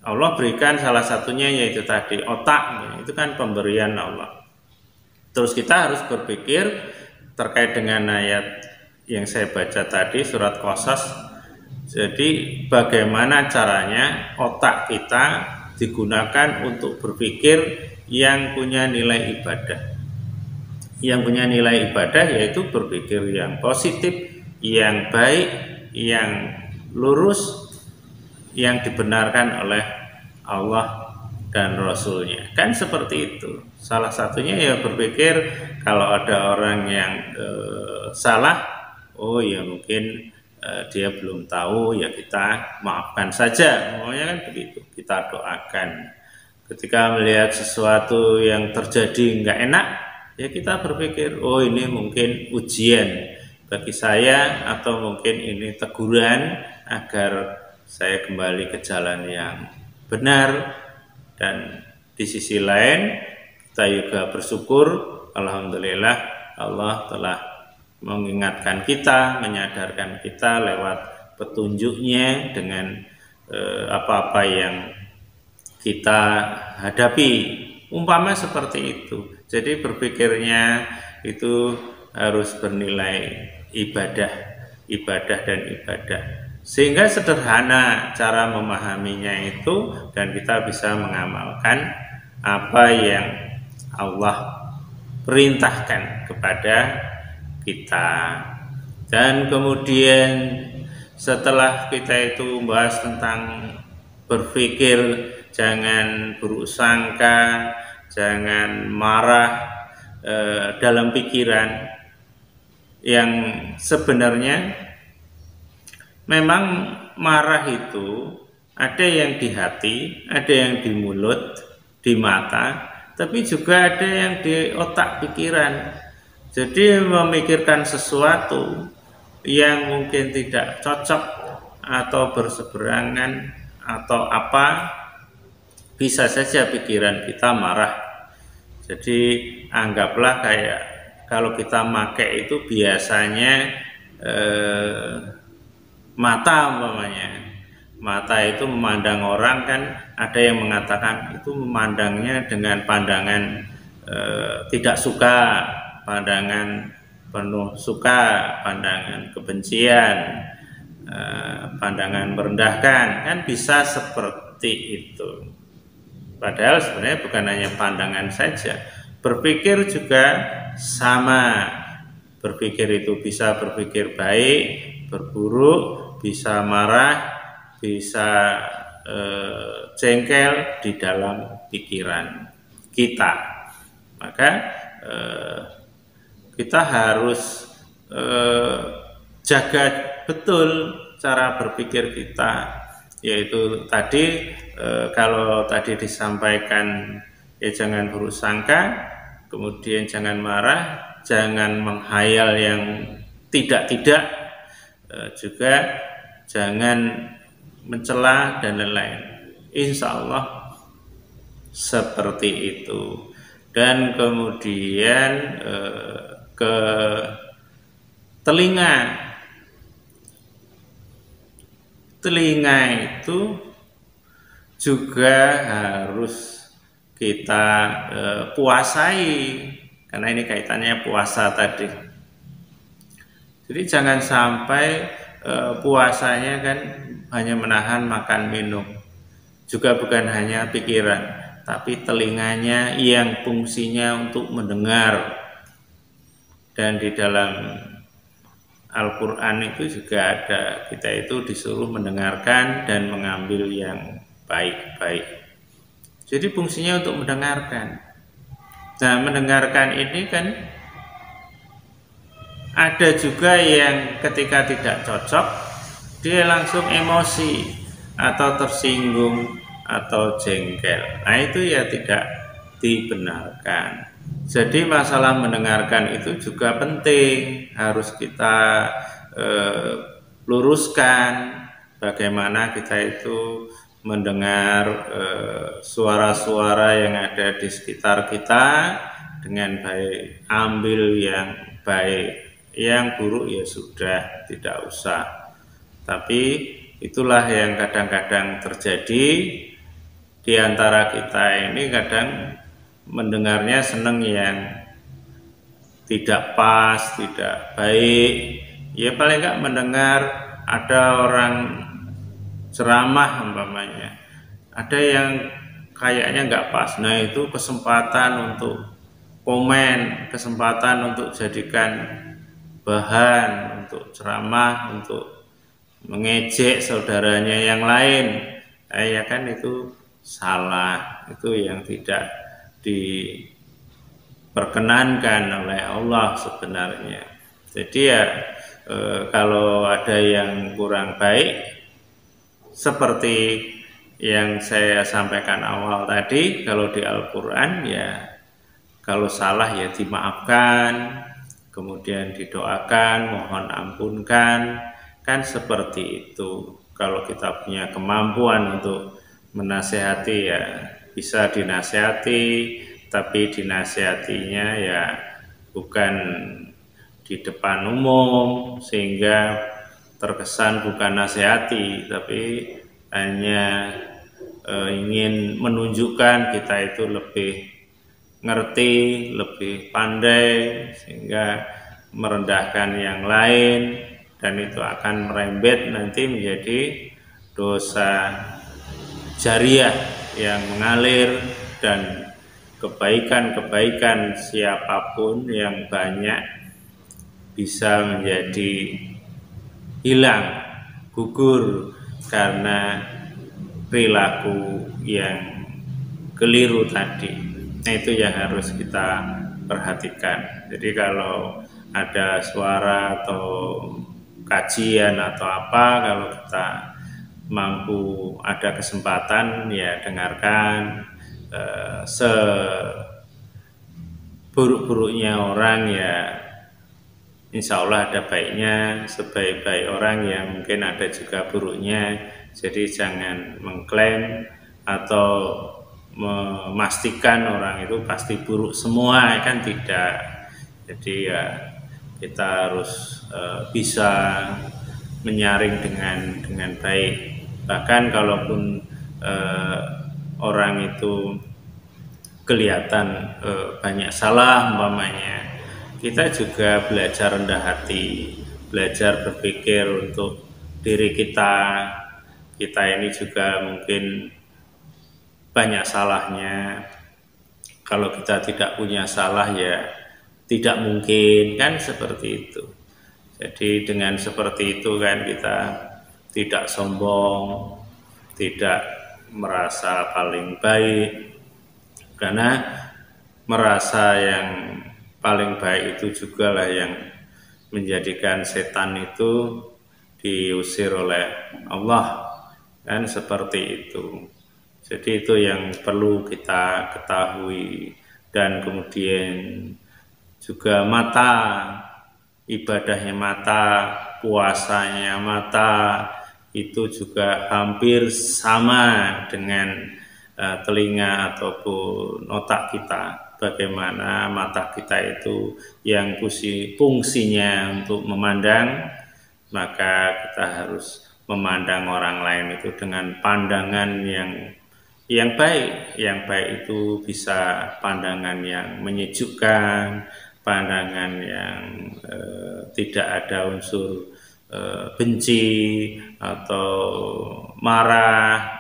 Allah berikan salah satunya yaitu tadi otak, itu kan pemberian Allah. Terus kita harus berpikir terkait dengan ayat yang saya baca tadi, surat Qasas. Jadi bagaimana caranya otak kita digunakan untuk berpikir yang punya nilai ibadah. Yang punya nilai ibadah yaitu berpikir yang positif, yang baik, yang lurus, yang dibenarkan oleh Allah dan Rasulnya. Kan seperti itu. Salah satunya ya berpikir kalau ada orang yang salah, oh ya mungkin dia belum tahu, ya kita maafkan saja. Pokoknya kan begitu, kita doakan. Ketika melihat sesuatu yang terjadi nggak enak, ya kita berpikir, oh ini mungkin ujian bagi saya, atau mungkin ini teguran agar saya kembali ke jalan yang benar. Dan di sisi lain kita juga bersyukur, alhamdulillah Allah telah mengingatkan kita, menyadarkan kita lewat petunjuknya dengan apa-apa yang kita hadapi, umpama seperti itu. Jadi berpikirnya itu harus bernilai ibadah dan ibadah, sehingga sederhana cara memahaminya itu, dan kita bisa mengamalkan apa yang Allah perintahkan kepada kita. Dan kemudian setelah kita itu membahas tentang berpikir, jangan buruk sangka, jangan marah dalam pikiran, yang sebenarnya memang marah itu ada yang di hati, ada yang di mulut, di mata, tapi juga ada yang di otak pikiran. Jadi memikirkan sesuatu yang mungkin tidak cocok atau berseberangan atau apa, bisa saja pikiran kita marah. Jadi anggaplah kayak kalau kita pakai itu biasanya mata umpamanya. Mata itu memandang orang kan ada yang mengatakan itu memandangnya dengan pandangan tidak suka, pandangan penuh suka, pandangan kebencian, pandangan merendahkan, kan bisa seperti itu. Padahal sebenarnya bukan hanya pandangan saja, berpikir juga sama. Berpikir itu bisa berpikir baik, berburuk, bisa marah, bisa jengkel di dalam pikiran kita. Maka kita harus jaga betul cara berpikir kita, yaitu tadi kalau tadi disampaikan ya jangan buruk sangka, kemudian jangan marah, jangan menghayal yang tidak-tidak, juga jangan mencela dan lain-lain. Insya Allah seperti itu. Dan kemudian ke telinga itu juga harus kita puasai, karena ini kaitannya puasa tadi. Jadi jangan sampai puasanya kan hanya menahan makan minum, juga bukan hanya pikiran, tapi telinganya yang fungsinya untuk mendengar. Dan di dalam Al-Quran itu juga ada, kita itu disuruh mendengarkan dan mengambil yang baik-baik. Jadi fungsinya untuk mendengarkan. Nah, mendengarkan ini kan ada juga yang ketika tidak cocok, dia langsung emosi atau tersinggung atau jengkel. Nah, itu ya tidak dibenarkan. Jadi masalah mendengarkan itu juga penting, harus kita luruskan bagaimana kita itu mendengar suara-suara yang ada di sekitar kita dengan baik, ambil yang baik, yang buruk ya sudah tidak usah. Tapi itulah yang kadang-kadang terjadi di antara kita ini, kadang mendengarnya seneng yang tidak pas, tidak baik. Ya paling enggak mendengar ada orang ceramah umpamanya, ada yang kayaknya enggak pas. Nah, itu kesempatan untuk komen, kesempatan untuk jadikan bahan untuk ceramah, untuk mengejek saudaranya yang lain. Nah, ya kan itu salah, itu yang tidak diperkenankan oleh Allah sebenarnya. Jadi ya kalau ada yang kurang baik seperti yang saya sampaikan awal tadi, kalau di Al-Quran ya kalau salah ya dimaafkan, kemudian didoakan, mohon ampunkan, kan seperti itu. Kalau kita punya kemampuan untuk menasehati ya bisa dinasehati, tapi dinasehatinya ya bukan di depan umum sehingga terkesan bukan nasihati, tapi hanya ingin menunjukkan kita itu lebih ngerti, lebih pandai, sehingga merendahkan yang lain, dan itu akan merembet nanti menjadi dosa jariah yang mengalir, dan kebaikan-kebaikan siapapun yang banyak bisa menjadi hilang, gugur karena perilaku yang keliru tadi. Nah, itu yang harus kita perhatikan. Jadi kalau ada suara atau kajian atau apa, kalau kita mampu ada kesempatan ya dengarkan. Seburuk-buruknya orang ya insya Allah ada baiknya, sebaik-baik orang yang mungkin ada juga buruknya. Jadi jangan mengklaim atau memastikan orang itu pasti buruk semua, kan tidak. Jadi ya kita harus bisa menyaring dengan baik Bahkan kalaupun orang itu kelihatan banyak salah umpamanya, kita juga belajar rendah hati, belajar berpikir untuk diri kita. Kita ini juga mungkin banyak salahnya. Kalau kita tidak punya salah ya tidak mungkin, kan seperti itu. Jadi dengan seperti itu kan kita tidak sombong, tidak merasa paling baik, karena merasa yang paling baik itu juga lah yang menjadikan setan itu diusir oleh Allah, kan seperti itu. Jadi itu yang perlu kita ketahui. Dan kemudian juga mata, ibadahnya mata, puasanya mata itu juga hampir sama dengan telinga ataupun otak kita. Bagaimana mata kita itu yang fungsinya untuk memandang, maka kita harus memandang orang lain itu dengan pandangan yang baik. Yang baik itu bisa pandangan yang menyejukkan, pandangan yang tidak ada unsur benci atau marah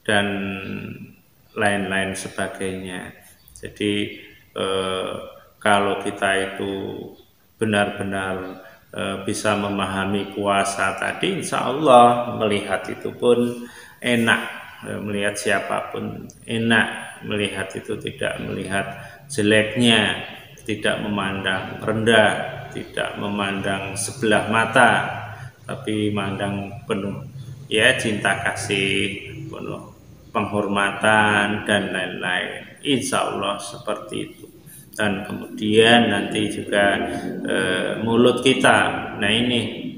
dan lain-lain sebagainya. Jadi kalau kita itu benar-benar bisa memahami puasa tadi, insya Allah melihat itu pun enak, melihat siapapun enak, melihat itu tidak melihat jeleknya, tidak memandang rendah, tidak memandang sebelah mata, tapi memandang penuh ya cinta kasih, penuh penghormatan dan lain-lain. Insya Allah seperti itu. Dan kemudian nanti juga mulut kita. Nah ini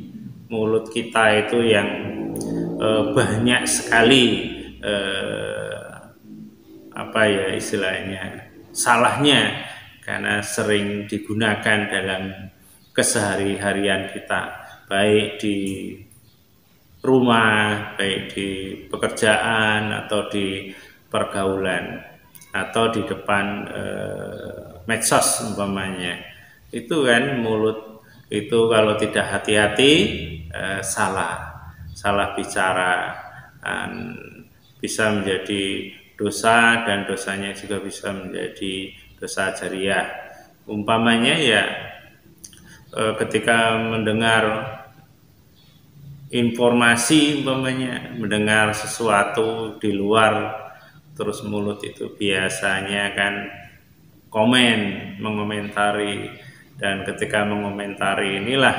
mulut kita itu yang banyak sekali apa ya istilahnya salahnya, karena sering digunakan dalam kesehari-harian kita, baik di rumah, baik di pekerjaan atau di pergaulan atau di depan medsos umpamanya. Itu kan mulut itu kalau tidak hati-hati salah bicara bisa menjadi dosa, dan dosanya juga bisa menjadi dosa jariah. Umpamanya ya ketika mendengar informasi, umpamanya mendengar sesuatu di luar, terus mulut itu biasanya kan mengomentari, dan ketika mengomentari inilah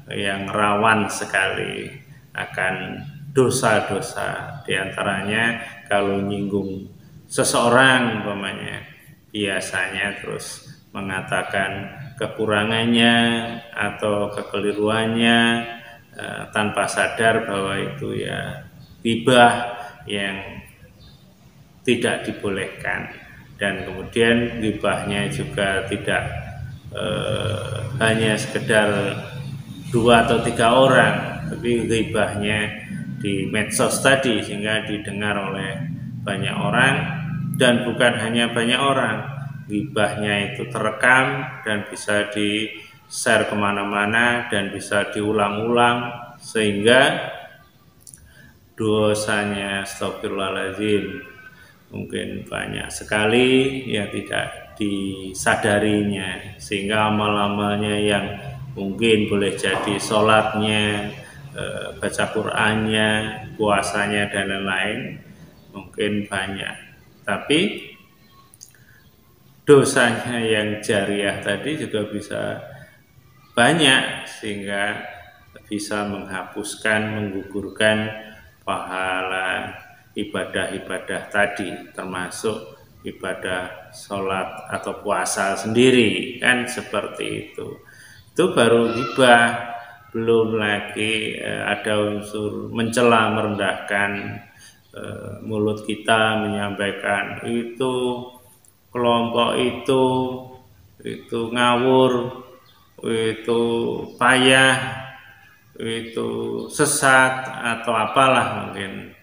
yang rawan sekali akan dosa-dosa. Diantaranya kalau nyinggung seseorang umpamanya, biasanya terus mengatakan kekurangannya atau kekeliruannya tanpa sadar bahwa itu ya ghibah yang tidak dibolehkan. Dan kemudian ghibahnya juga tidak hanya sekedar 2 atau 3 orang, tapi ghibahnya di medsos tadi sehingga didengar oleh banyak orang, dan bukan hanya banyak orang, ghibahnya itu terekam dan bisa di-share kemana-mana dan bisa diulang-ulang, sehingga dosanya astagfirullahaladzim mungkin banyak sekali yang tidak disadarinya, sehingga amal-amalnya yang mungkin boleh jadi sholatnya, baca Qur'annya, puasanya dan lain-lain mungkin banyak, tapi dosanya yang jariah tadi juga bisa banyak, sehingga bisa menghapuskan, menggugurkan pahala ibadah-ibadah tadi, termasuk ibadah sholat atau puasa sendiri, kan seperti itu. Itu baru ghibah, belum lagi ada unsur mencela, merendahkan, mulut kita menyampaikan itu kelompok itu ngawur, itu payah, itu sesat atau apalah mungkin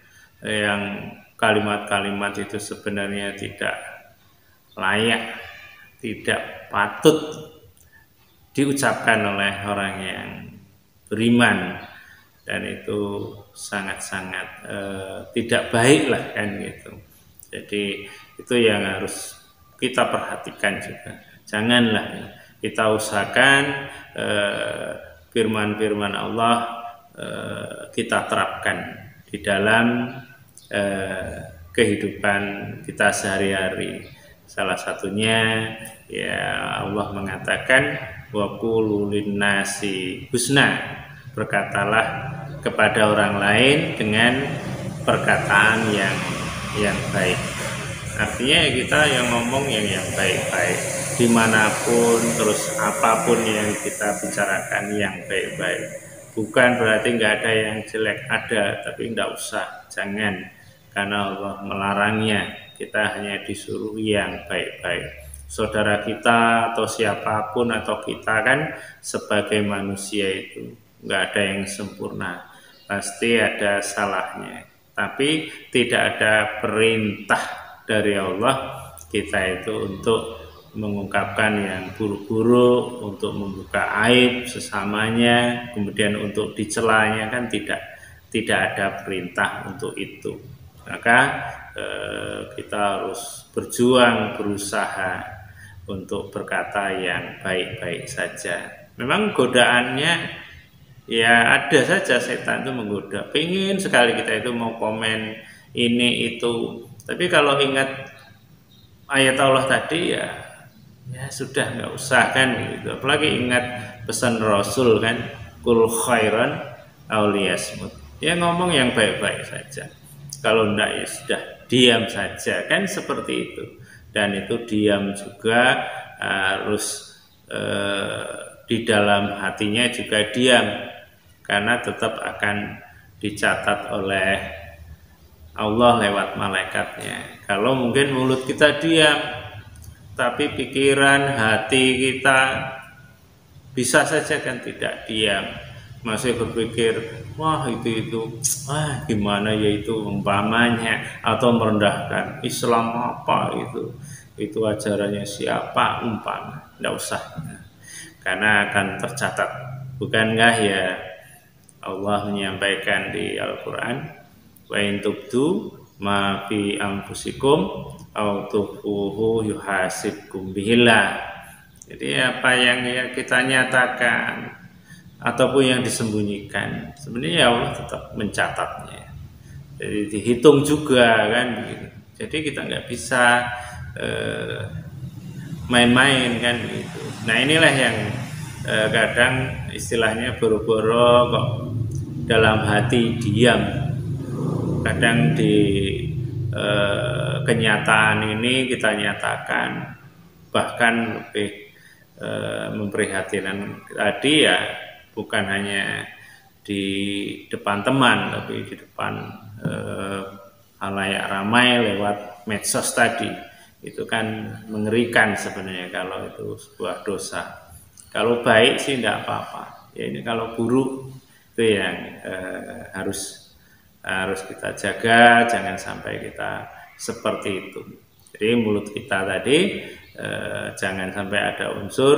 yang kalimat-kalimat itu sebenarnya tidak layak, tidak patut diucapkan oleh orang yang beriman, dan itu sangat-sangat tidak baik lah kan gitu. Jadi itu yang harus kita perhatikan juga. Janganlah kita usahakan firman-firman Allah kita terapkan di dalam kehidupan kita sehari-hari. Salah satunya ya Allah mengatakan wa qulu linnasi husna, berkatalah kepada orang lain dengan perkataan yang baik. Artinya kita yang ngomong yang baik-baik dimanapun, terus apapun yang kita bicarakan yang baik-baik. Bukan berarti nggak ada yang jelek, ada, tapi nggak usah, jangan, karena Allah melarangnya. Kita hanya disuruh yang baik-baik. Saudara kita atau siapapun atau kita kan sebagai manusia itu nggak ada yang sempurna, pasti ada salahnya. Tapi tidak ada perintah dari Allah kita itu untuk mengungkapkan yang buruk-buruk, untuk membuka aib sesamanya, kemudian untuk dicelanya, kan tidak ada perintah untuk itu. Maka kita harus berjuang, berusaha untuk berkata yang baik-baik saja. Memang godaannya ya ada saja, setan itu menggoda. Pengen sekali kita itu mau komen ini itu, tapi kalau ingat ayat Allah tadi ya sudah, nggak usah kan gitu. Apalagi ingat pesan Rasul kan, kul khairan aw liyasmut, ya ngomong yang baik-baik saja. Kalau enggak ya sudah, diam saja, kan seperti itu. Dan itu diam juga harus di dalam hatinya juga diam, karena tetap akan dicatat oleh Allah lewat malaikatnya. Kalau mungkin mulut kita diam, tapi pikiran, hati kita bisa saja kan tidak diam, masih berpikir wah itu gimana ya itu umpamanya, atau merendahkan Islam apa itu ajarannya siapa umpama. Tidak usah, karena akan tercatat. Bukankah ya Allah menyampaikan di Al-Quran, wa in tubdu ma fi anfusikum au tukhfuhu yuhasibkum bihillah. Jadi apa yang kita nyatakan ataupun yang disembunyikan, sebenarnya Allah tetap mencatatnya. Jadi dihitung juga kan gitu. Jadi kita nggak bisa main-main kan gitu. Nah inilah yang kadang istilahnya boro-boro kok dalam hati diam. Kadang di kenyataan ini kita nyatakan, bahkan lebih memprihatinkan tadi ya, bukan hanya di depan teman, tapi di depan halayak ramai lewat medsos tadi. Itu kan mengerikan sebenarnya kalau itu sebuah dosa. Kalau baik sih tidak apa-apa, ya ini kalau buruk itu yang harus kita jaga, jangan sampai kita seperti itu. Jadi mulut kita tadi jangan sampai ada unsur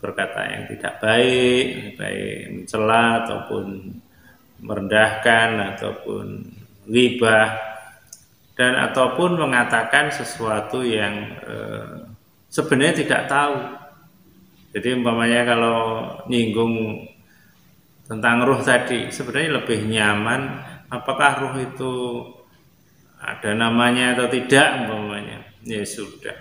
berkata yang tidak baik, mencela ataupun merendahkan ataupun ghibah, dan ataupun mengatakan sesuatu yang sebenarnya tidak tahu. Jadi umpamanya kalau nyinggung tentang ruh tadi, sebenarnya lebih nyaman apakah ruh itu ada namanya atau tidak umpamanya. Ya sudah,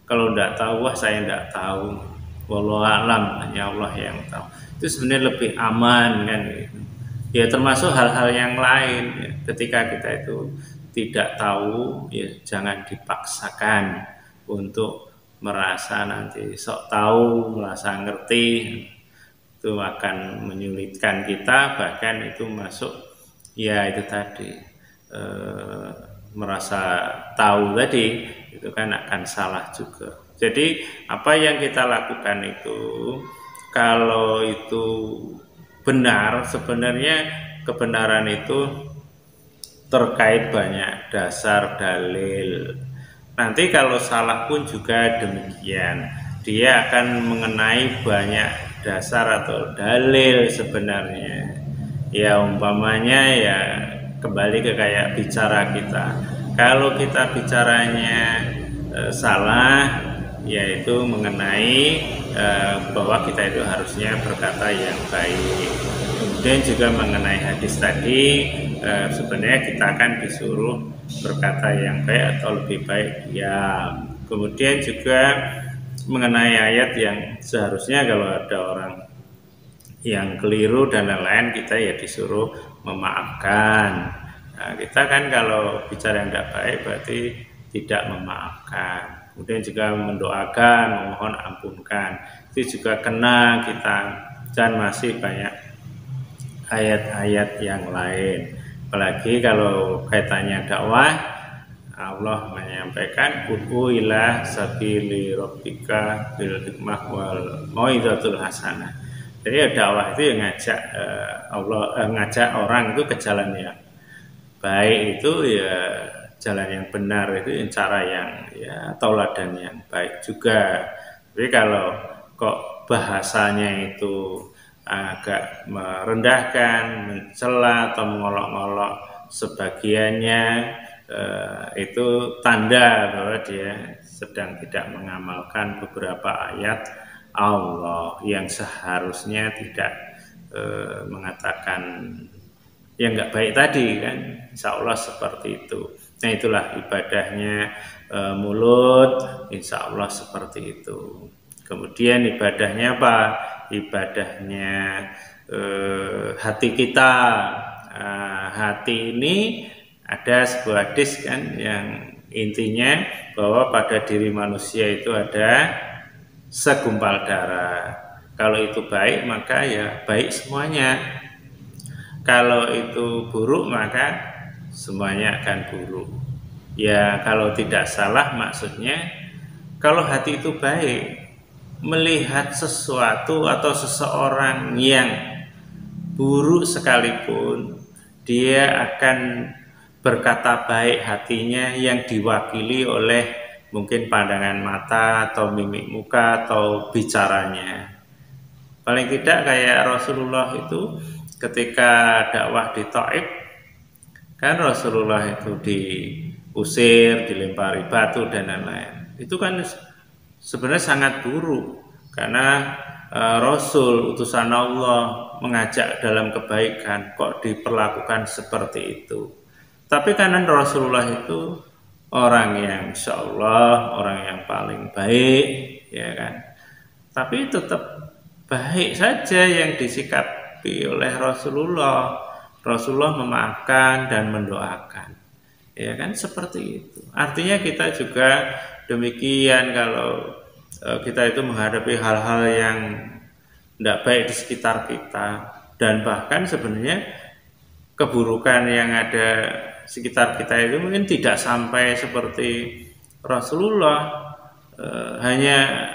kalau tidak tahu, saya tidak tahu, wallahu alam, hanya Allah yang tahu. Itu sebenarnya lebih aman kan gitu. Ya termasuk hal-hal yang lain ya. Ketika kita itu tidak tahu, ya jangan dipaksakan untuk merasa nanti sok tahu, merasa ngerti. Itu akan menyulitkan kita, bahkan itu masuk ya itu tadi merasa tahu tadi, itu kan akan salah juga. Jadi apa yang kita lakukan itu, kalau itu benar, sebenarnya kebenaran itu terkait banyak dasar dalil. Nanti kalau salah pun juga demikian, dia akan mengenai banyak dasar atau dalil sebenarnya. Ya umpamanya ya kembali ke kayak bicara kita. Kalau kita bicaranya salah, yaitu mengenai bahwa kita itu harusnya berkata yang baik. Kemudian juga mengenai hadis tadi, sebenarnya kita akan disuruh berkata yang baik atau lebih baik diam. Kemudian juga mengenai ayat yang seharusnya kalau ada orang yang keliru dan lain-lain, kita ya disuruh memaafkan. Nah, kita kan kalau bicara yang tidak baik berarti tidak memaafkan. Kemudian juga mendoakan, memohon ampunkan, itu juga kena kita. Dan masih banyak ayat-ayat yang lain. Apalagi kalau kaitannya dakwah, Allah menyampaikan ud'u ila sabili rabbika bil hikmah wal mau'izatul hasanah. Jadi dakwah itu yang ngajak ngajak orang itu ke jalan yang baik, itu ya jalan yang benar, itu yang cara yang ya tauladan yang baik juga. Tapi kalau kok bahasanya itu agak merendahkan, mencela atau mengolok-olok sebagiannya, itu tanda bahwa dia sedang tidak mengamalkan beberapa ayat Allah yang seharusnya tidak mengatakan yang nggak baik tadi kan. Insya Allah seperti itu. Nah itulah ibadahnya mulut, insya Allah seperti itu. Kemudian ibadahnya apa? Ibadahnya hati kita. Hati ini ada sebuah hadis kan yang intinya bahwa pada diri manusia itu ada segumpal darah. Kalau itu baik maka ya baik semuanya. Kalau itu buruk maka semuanya akan buruk. Ya kalau tidak salah maksudnya, kalau hati itu baik, melihat sesuatu atau seseorang yang buruk sekalipun, dia akan berkata baik hatinya yang diwakili oleh mungkin pandangan mata atau mimik muka atau bicaranya. Paling tidak kayak Rasulullah itu ketika dakwah di Thaif, kan Rasulullah itu diusir, dilempari batu dan lain-lain. Itu kan sebenarnya sangat buruk karena Rasul utusan Allah mengajak dalam kebaikan kok diperlakukan seperti itu. Tapi karena Rasulullah itu orang yang insya Allah orang yang paling baik, ya kan. Tapi tetap baik saja yang disikapi oleh Rasulullah. Rasulullah memaafkan dan mendoakan, ya kan, seperti itu. Artinya kita juga demikian. Kalau kita itu menghadapi hal-hal yang tidak baik di sekitar kita, dan bahkan sebenarnya keburukan yang ada sekitar kita itu mungkin tidak sampai seperti Rasulullah, hanya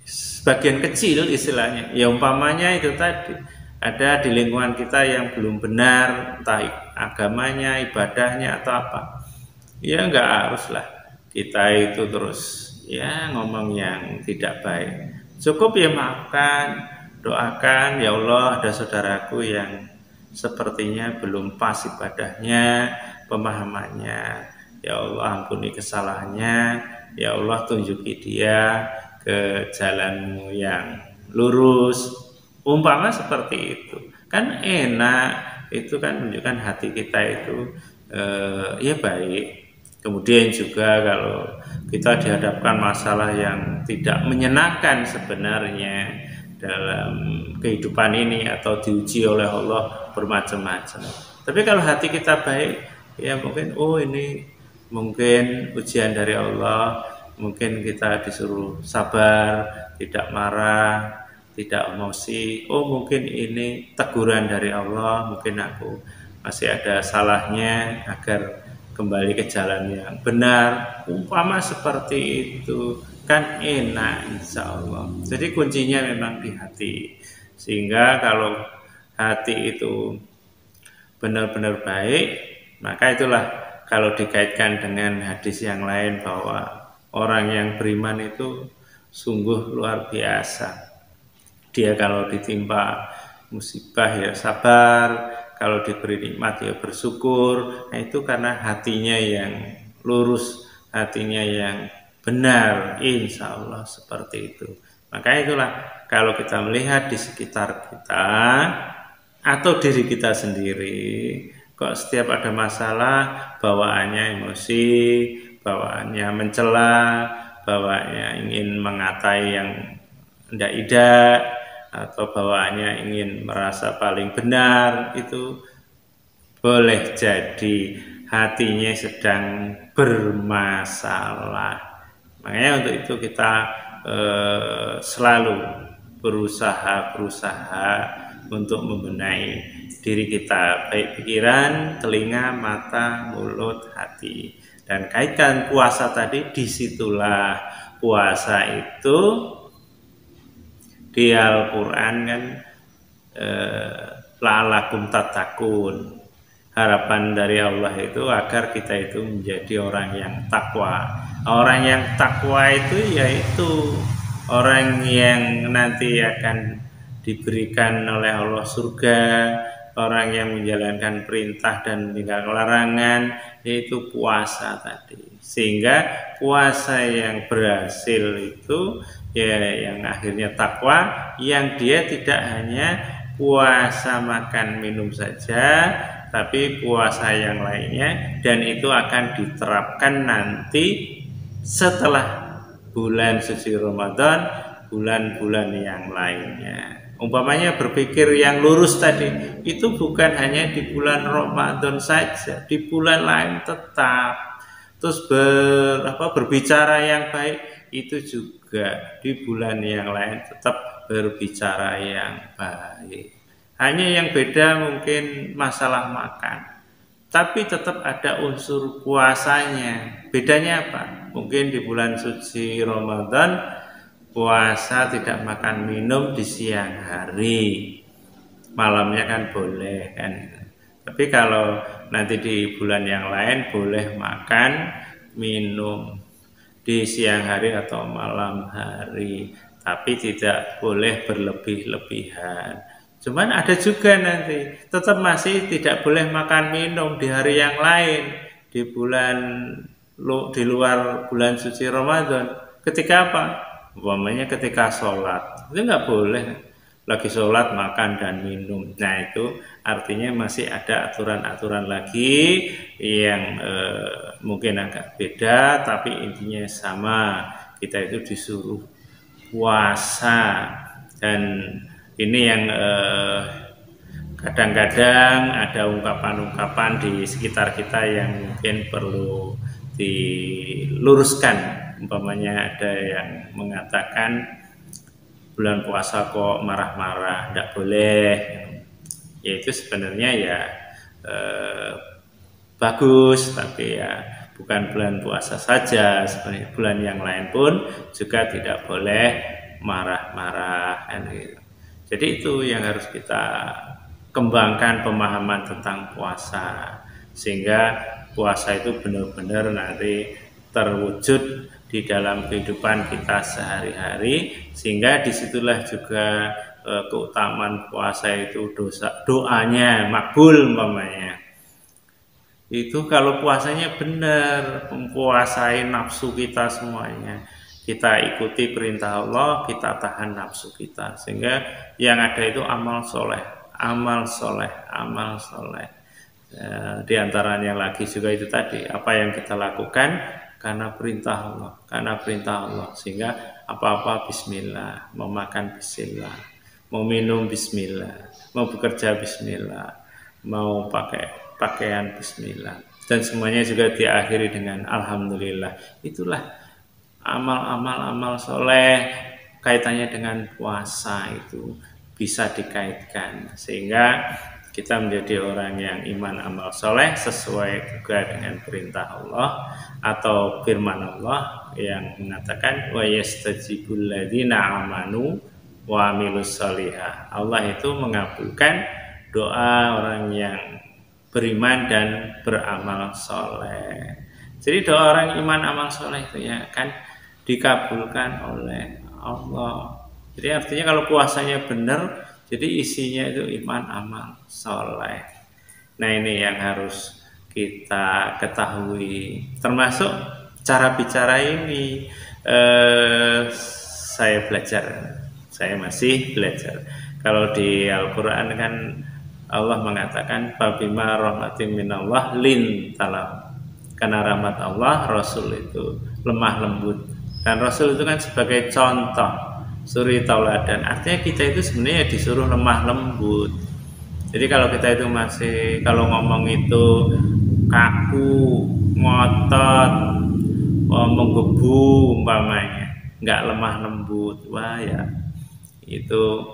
sebagian kecil istilahnya. Ya umpamanya itu tadi, ada di lingkungan kita yang belum benar, entah agamanya, ibadahnya atau apa, ya nggak haruslah kita itu terus ya ngomong yang tidak baik. Cukup ya maafkan, doakan, ya Allah ada saudaraku yang sepertinya belum pas ibadahnya, pemahamannya, ya Allah ampuni kesalahannya, ya Allah tunjuki dia ke jalanmu yang lurus, umpama seperti itu. Kan enak, itu kan menunjukkan hati kita itu ya baik. Kemudian juga kalau kita dihadapkan masalah yang tidak menyenangkan sebenarnya dalam kehidupan ini atau diuji oleh Allah bermacam-macam, tapi kalau hati kita baik, ya mungkin ini mungkin ujian dari Allah, mungkin kita disuruh sabar, tidak marah, tidak emosi. Mungkin ini teguran dari Allah, mungkin aku masih ada salahnya agar kembali ke jalan yang benar, umpama seperti itu, kan enak insya Allah. Jadi kuncinya memang di hati. Sehingga kalau hati itu benar-benar baik, maka itulah kalau dikaitkan dengan hadis yang lain bahwa orang yang beriman itu sungguh luar biasa. Dia kalau ditimpa musibah ya sabar, kalau diberi nikmat ya bersyukur. Nah, itu karena hatinya yang lurus, hatinya yang benar, insya Allah seperti itu. Maka itulah kalau kita melihat di sekitar kita atau diri kita sendiri, kok setiap ada masalah bawaannya emosi, bawaannya mencela, bawaannya ingin mengatai yang tidak, atau bawaannya ingin merasa paling benar, itu boleh jadi hatinya sedang bermasalah. Makanya untuk itu kita selalu berusaha untuk membenahi diri kita, baik pikiran, telinga, mata, mulut, hati. Dan kaitkan puasa tadi, disitulah puasa itu di Al-Quran kan la'alakum tattaqun, harapan dari Allah itu agar kita itu menjadi orang yang takwa. Orang yang takwa itu yaitu orang yang nanti akan diberikan oleh Allah surga, orang yang menjalankan perintah dan meninggalkan larangan, yaitu puasa tadi. Sehingga puasa yang berhasil itu ya yang akhirnya takwa, yang dia tidak hanya puasa makan minum saja, tapi puasa yang lainnya, dan itu akan diterapkan nanti setelah bulan suci Ramadan, bulan-bulan yang lainnya. Umpamanya berpikir yang lurus tadi, itu bukan hanya di bulan Ramadan saja, di bulan lain tetap. Terus berbicara yang baik itu juga di bulan yang lain tetap berbicara yang baik. Hanya yang beda mungkin masalah makan, tapi tetap ada unsur puasanya. Bedanya apa? Mungkin di bulan suci Ramadan puasa tidak makan minum di siang hari, malamnya kan boleh kan. Tapi kalau nanti di bulan yang lain boleh makan minum di siang hari atau malam hari, tapi tidak boleh berlebih-lebihan. Cuman ada juga nanti tetap masih tidak boleh makan minum di hari yang lain, di luar bulan suci Ramadan. Ketika apa? Umpamanya ketika sholat, itu nggak boleh lagi sholat makan dan minum. Nah, itu artinya masih ada aturan-aturan lagi yang mungkin agak beda, tapi intinya sama. Kita itu disuruh puasa, dan ini yang kadang-kadang ada ungkapan-ungkapan di sekitar kita yang mungkin perlu diluruskan. Umpamanya ada yang mengatakan bulan puasa kok marah-marah, tidak boleh. Yaitu sebenarnya ya bagus, tapi ya bukan bulan puasa saja, sebenarnya bulan yang lain pun juga tidak boleh marah-marah kan gitu. Jadi itu yang harus kita kembangkan pemahaman tentang puasa, sehingga puasa itu benar-benar nanti terwujud di dalam kehidupan kita sehari-hari, sehingga disitulah juga keutamaan puasa itu doanya makbul umpamanya. Itu kalau puasanya benar, mempuasai nafsu kita semuanya. Kita ikuti perintah Allah, kita tahan nafsu kita, sehingga yang ada itu amal soleh, amal soleh, amal soleh. Di antaranya lagi juga itu tadi, apa yang kita lakukan karena perintah Allah, karena perintah Allah, sehingga apa-apa bismillah, mau makan bismillah, mau minum bismillah, mau bekerja bismillah, mau pakai pakaian bismillah, dan semuanya juga diakhiri dengan alhamdulillah. Itulah amal-amal soleh, kaitannya dengan puasa itu bisa dikaitkan, sehingga kita menjadi orang yang iman amal soleh sesuai juga dengan perintah Allah atau firman Allah yang mengatakan wa yastajibul ladzina amanu wa amilus sholihah. Allah itu mengabulkan doa orang yang beriman dan beramal soleh. Jadi doa orang iman amal soleh itu ya kan dikabulkan oleh Allah. Jadi artinya kalau puasanya benar, jadi isinya itu iman amal soleh. Nah ini yang harus kita ketahui. Termasuk cara bicara ini saya belajar, saya masih belajar. Kalau di Al-Quran kan Allah mengatakan Fabima rahmatin minallah lin talam. Karena rahmat Allah Rasul itu lemah lembut. Dan Rasul itu kan sebagai contoh suri tauladan. Artinya kita itu sebenarnya disuruh lemah lembut. Jadi kalau kita itu masih kalau ngomong itu kaku, ngotot, menggebu umpamanya, nggak lemah lembut, wah ya itu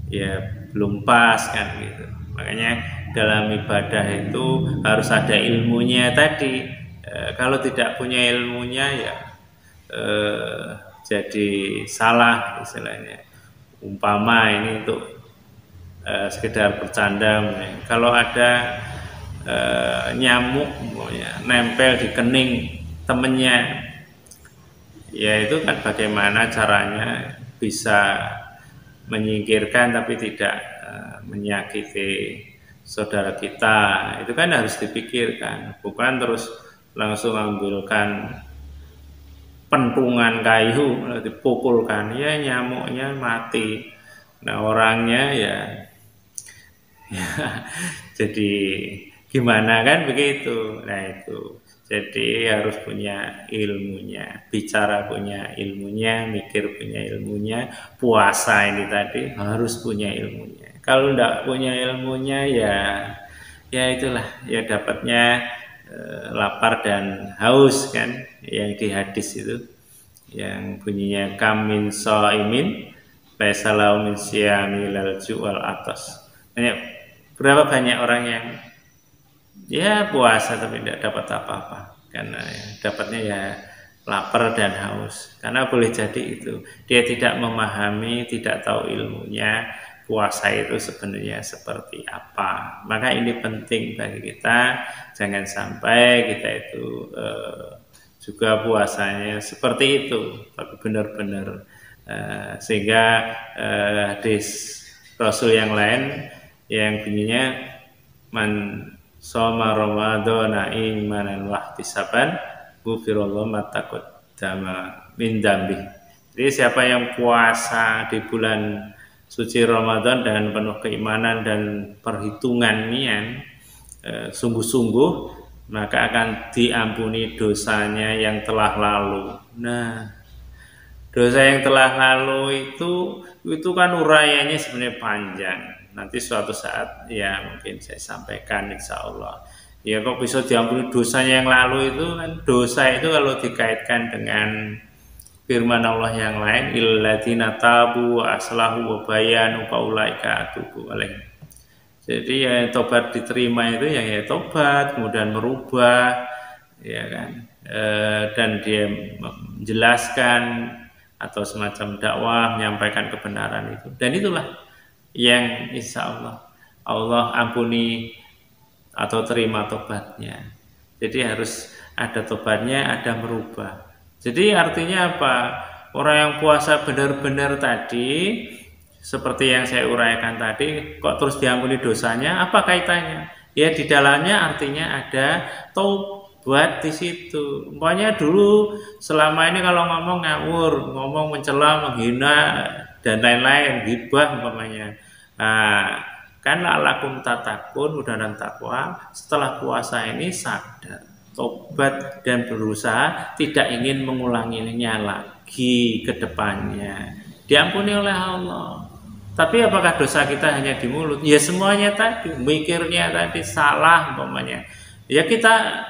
ya belum pas kan gitu. Makanya dalam ibadah itu harus ada ilmunya tadi. Kalau tidak punya ilmunya ya jadi salah istilahnya. Umpama ini untuk sekedar bercanda, kalau ada nyamuk nempel di kening temennya, ya itu kan bagaimana caranya bisa menyingkirkan tapi tidak menyakiti saudara kita. Itu kan harus dipikirkan, bukan terus langsung ambilkan pentungan kayu dipukulkan, ya nyamuknya mati. Nah orangnya ya jadi gimana kan begitu. Nah itu jadi harus punya ilmunya, bicara punya ilmunya, mikir punya ilmunya, puasa ini tadi harus punya ilmunya. Kalau tidak punya ilmunya ya itulah ya dapatnya lapar dan haus kan, yang di hadis itu yang bunyinya kamin soimin faisalau min siyamilal ju'al atas. Berapa banyak orang yang ya puasa tapi tidak dapat apa-apa karena ya, dapatnya ya lapar dan haus. Karena boleh jadi itu dia tidak memahami, tidak tahu ilmunya puasa itu sebenarnya seperti apa. Maka ini penting bagi kita, jangan sampai kita itu juga puasanya seperti itu, tapi benar-benar sehingga hadis Rasul yang lain yang bunyinya man soma ramadhana imanan wahtisaban ghufirallahu ma taqaddama min dzambi. Jadi siapa yang puasa di bulan suci Ramadan dengan penuh keimanan dan perhitungan niat sungguh-sungguh, maka akan diampuni dosanya yang telah lalu. Nah, dosa yang telah lalu itu kan uraiannya sebenarnya panjang. Nanti suatu saat ya mungkin saya sampaikan insya Allah. Ya kok bisa diampuni dosanya yang lalu itu kan, dosa itu kalau dikaitkan dengan firman Allah yang lain, illadzina tabu wa aslahu wa bayanu faulaika atubu alaihim. Jadi ya tobat diterima itu ya tobat kemudian merubah ya kan, dan dia menjelaskan atau semacam dakwah menyampaikan kebenaran itu, dan itulah yang insya Allah ampuni atau terima tobatnya. Jadi harus ada tobatnya, ada merubah. Jadi artinya apa? Orang yang puasa benar-benar tadi seperti yang saya uraikan tadi, kok terus diampuni dosanya? Apa kaitannya? Ya di dalamnya artinya ada taubat di situ. Umpamanya dulu selama ini kalau ngomong ngawur, ngomong mencela, menghina dan lain-lain, ghibah umpamanya. Nah, kan la'allakum tattaqun, mudah-mudahan takwa. Setelah puasa ini sadar, tobat dan berusaha tidak ingin mengulanginya lagi ke depannya. Diampuni oleh Allah. Tapi apakah dosa kita hanya di mulut? Ya semuanya tadi, mikirnya tadi salah umpamanya. Ya kita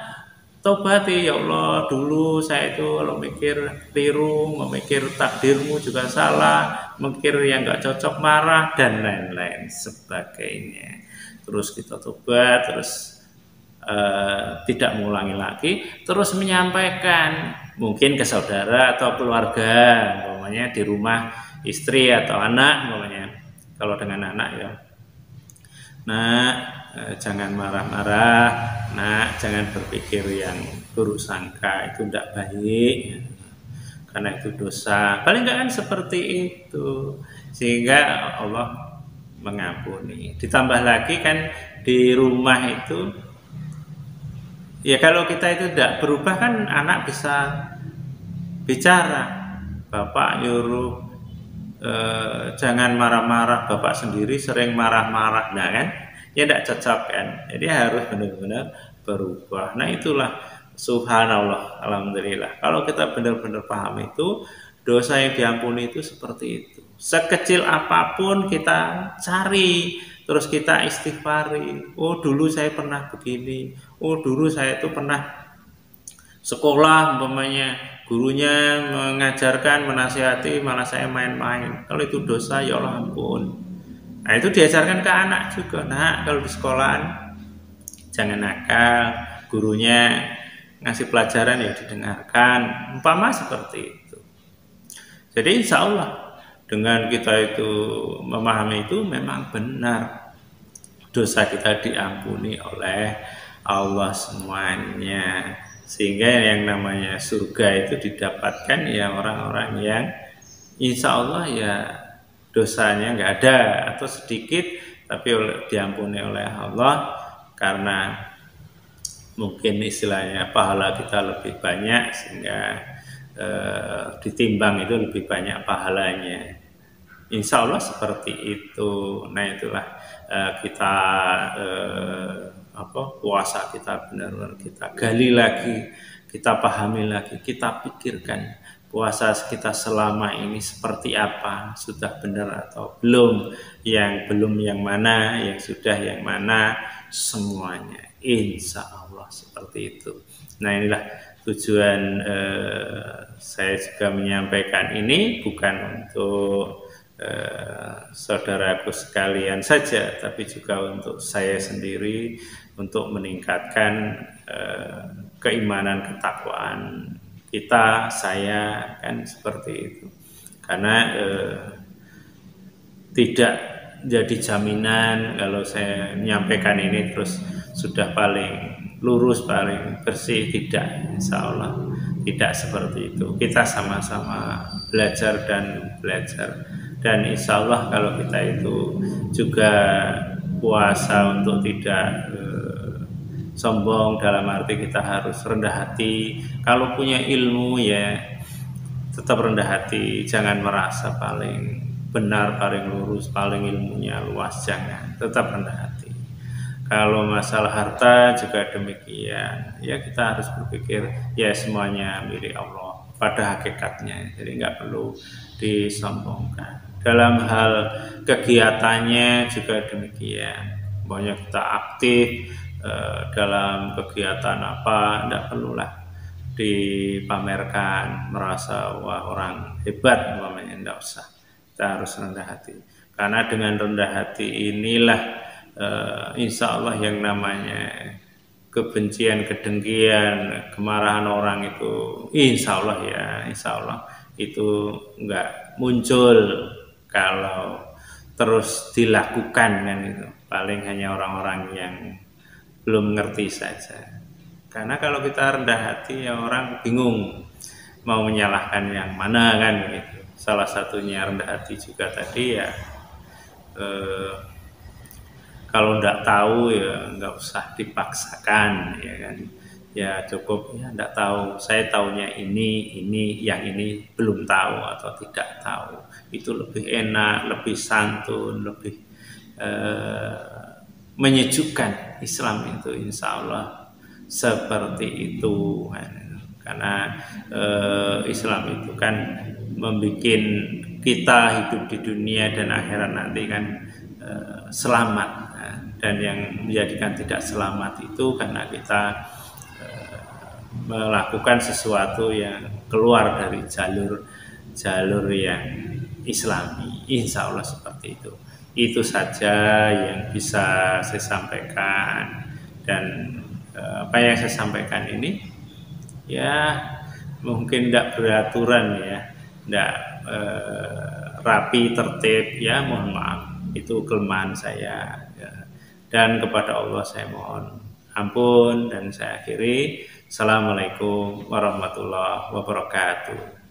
tobati, ya Allah, dulu saya itu kalau mikir keliru, memikir takdirmu juga salah, mikir yang nggak cocok marah dan lain-lain sebagainya. Terus kita tobat, terus tidak mengulangi lagi, terus menyampaikan mungkin ke saudara atau keluarga, umpamanya di rumah istri atau anak umpamanya. Kalau dengan anak ya, nak, jangan marah-marah, nak, jangan berpikir yang buruk sangka, itu tidak baik karena itu dosa. Paling enggak kan seperti itu, sehingga Allah mengampuni. Ditambah lagi kan di rumah itu, ya kalau kita itu tidak berubah kan anak bisa bicara. Bapak nyuruh jangan marah-marah, bapak sendiri sering marah-marah, nah kan ya tidak cocok kan. Jadi harus benar-benar berubah. Nah itulah subhanallah, alhamdulillah. Kalau kita benar-benar paham itu, dosa yang diampuni itu seperti itu. Sekecil apapun kita cari, terus kita istighfari. Oh dulu saya pernah begini, oh dulu saya itu pernah sekolah umpamanya gurunya mengajarkan, menasihati, malah saya main-main. Kalau itu dosa ya Allah ampun. Nah itu diajarkan ke anak juga. Nah kalau di sekolahan jangan nakal, gurunya ngasih pelajaran ya didengarkan, umpama seperti itu. Jadi insya Allah dengan kita itu memahami itu memang benar, dosa kita diampuni oleh Allah semuanya. Sehingga yang namanya surga itu didapatkan ya orang-orang yang insya Allah ya dosanya nggak ada atau sedikit, tapi diampuni oleh Allah karena mungkin istilahnya pahala kita lebih banyak, sehingga ditimbang itu lebih banyak pahalanya. Insya Allah seperti itu. Nah itulah kita puasa kita benar-benar kita gali lagi, kita pahami lagi, kita pikirkan puasa kita selama ini seperti apa, sudah benar atau belum, yang belum yang mana, yang sudah yang mana, semuanya insya Allah seperti itu. Nah inilah tujuan saya juga menyampaikan ini bukan untuk saudaraku sekalian saja, tapi juga untuk saya sendiri, untuk meningkatkan keimanan, ketakwaan kita, saya kan seperti itu. Karena tidak jadi jaminan kalau saya menyampaikan ini terus sudah paling lurus, paling bersih, tidak, insya Allah tidak seperti itu. Kita sama-sama belajar dan belajar. Dan insya Allah kalau kita itu juga puasa untuk tidak sombong, dalam arti kita harus rendah hati. Kalau punya ilmu ya tetap rendah hati, jangan merasa paling benar, paling lurus, paling ilmunya luas, jangan, tetap rendah hati. Kalau masalah harta juga demikian, ya kita harus berpikir ya semuanya milik Allah pada hakikatnya, jadi nggak perlu disombongkan. Dalam hal kegiatannya juga demikian, pokoknya kita aktif dalam kegiatan apa, tidak perlulah dipamerkan, merasa wah orang hebat, namanya tidak usah. Kita harus rendah hati, karena dengan rendah hati inilah insya Allah yang namanya kebencian, kedengkian, kemarahan orang itu insya Allah ya, insya Allah itu enggak muncul kalau terus dilakukan kan. Itu paling hanya orang-orang yang belum ngerti saja. Karena kalau kita rendah hati ya orang bingung mau menyalahkan yang mana kan gitu. Salah satunya rendah hati juga tadi ya kalau enggak tahu ya enggak usah dipaksakan ya kan. Ya cukup ya enggak tahu, saya taunya ini yang ini belum tahu atau tidak tahu, itu lebih enak, lebih santun, lebih menyejukkan. Islam itu insya Allah seperti itu, karena Islam itu kan membuat kita hidup di dunia dan akhirat nanti kan selamat, dan yang menjadikan tidak selamat itu karena kita melakukan sesuatu yang keluar dari jalur yang Islami. Insya Allah seperti itu. Itu saja yang bisa saya sampaikan, dan apa yang saya sampaikan ini ya mungkin tidak beraturan ya, tidak rapi, tertib, ya mohon maaf, itu kelemahan saya ya. Dan kepada Allah saya mohon ampun dan saya akhiri. Assalamualaikum warahmatullahi wabarakatuh.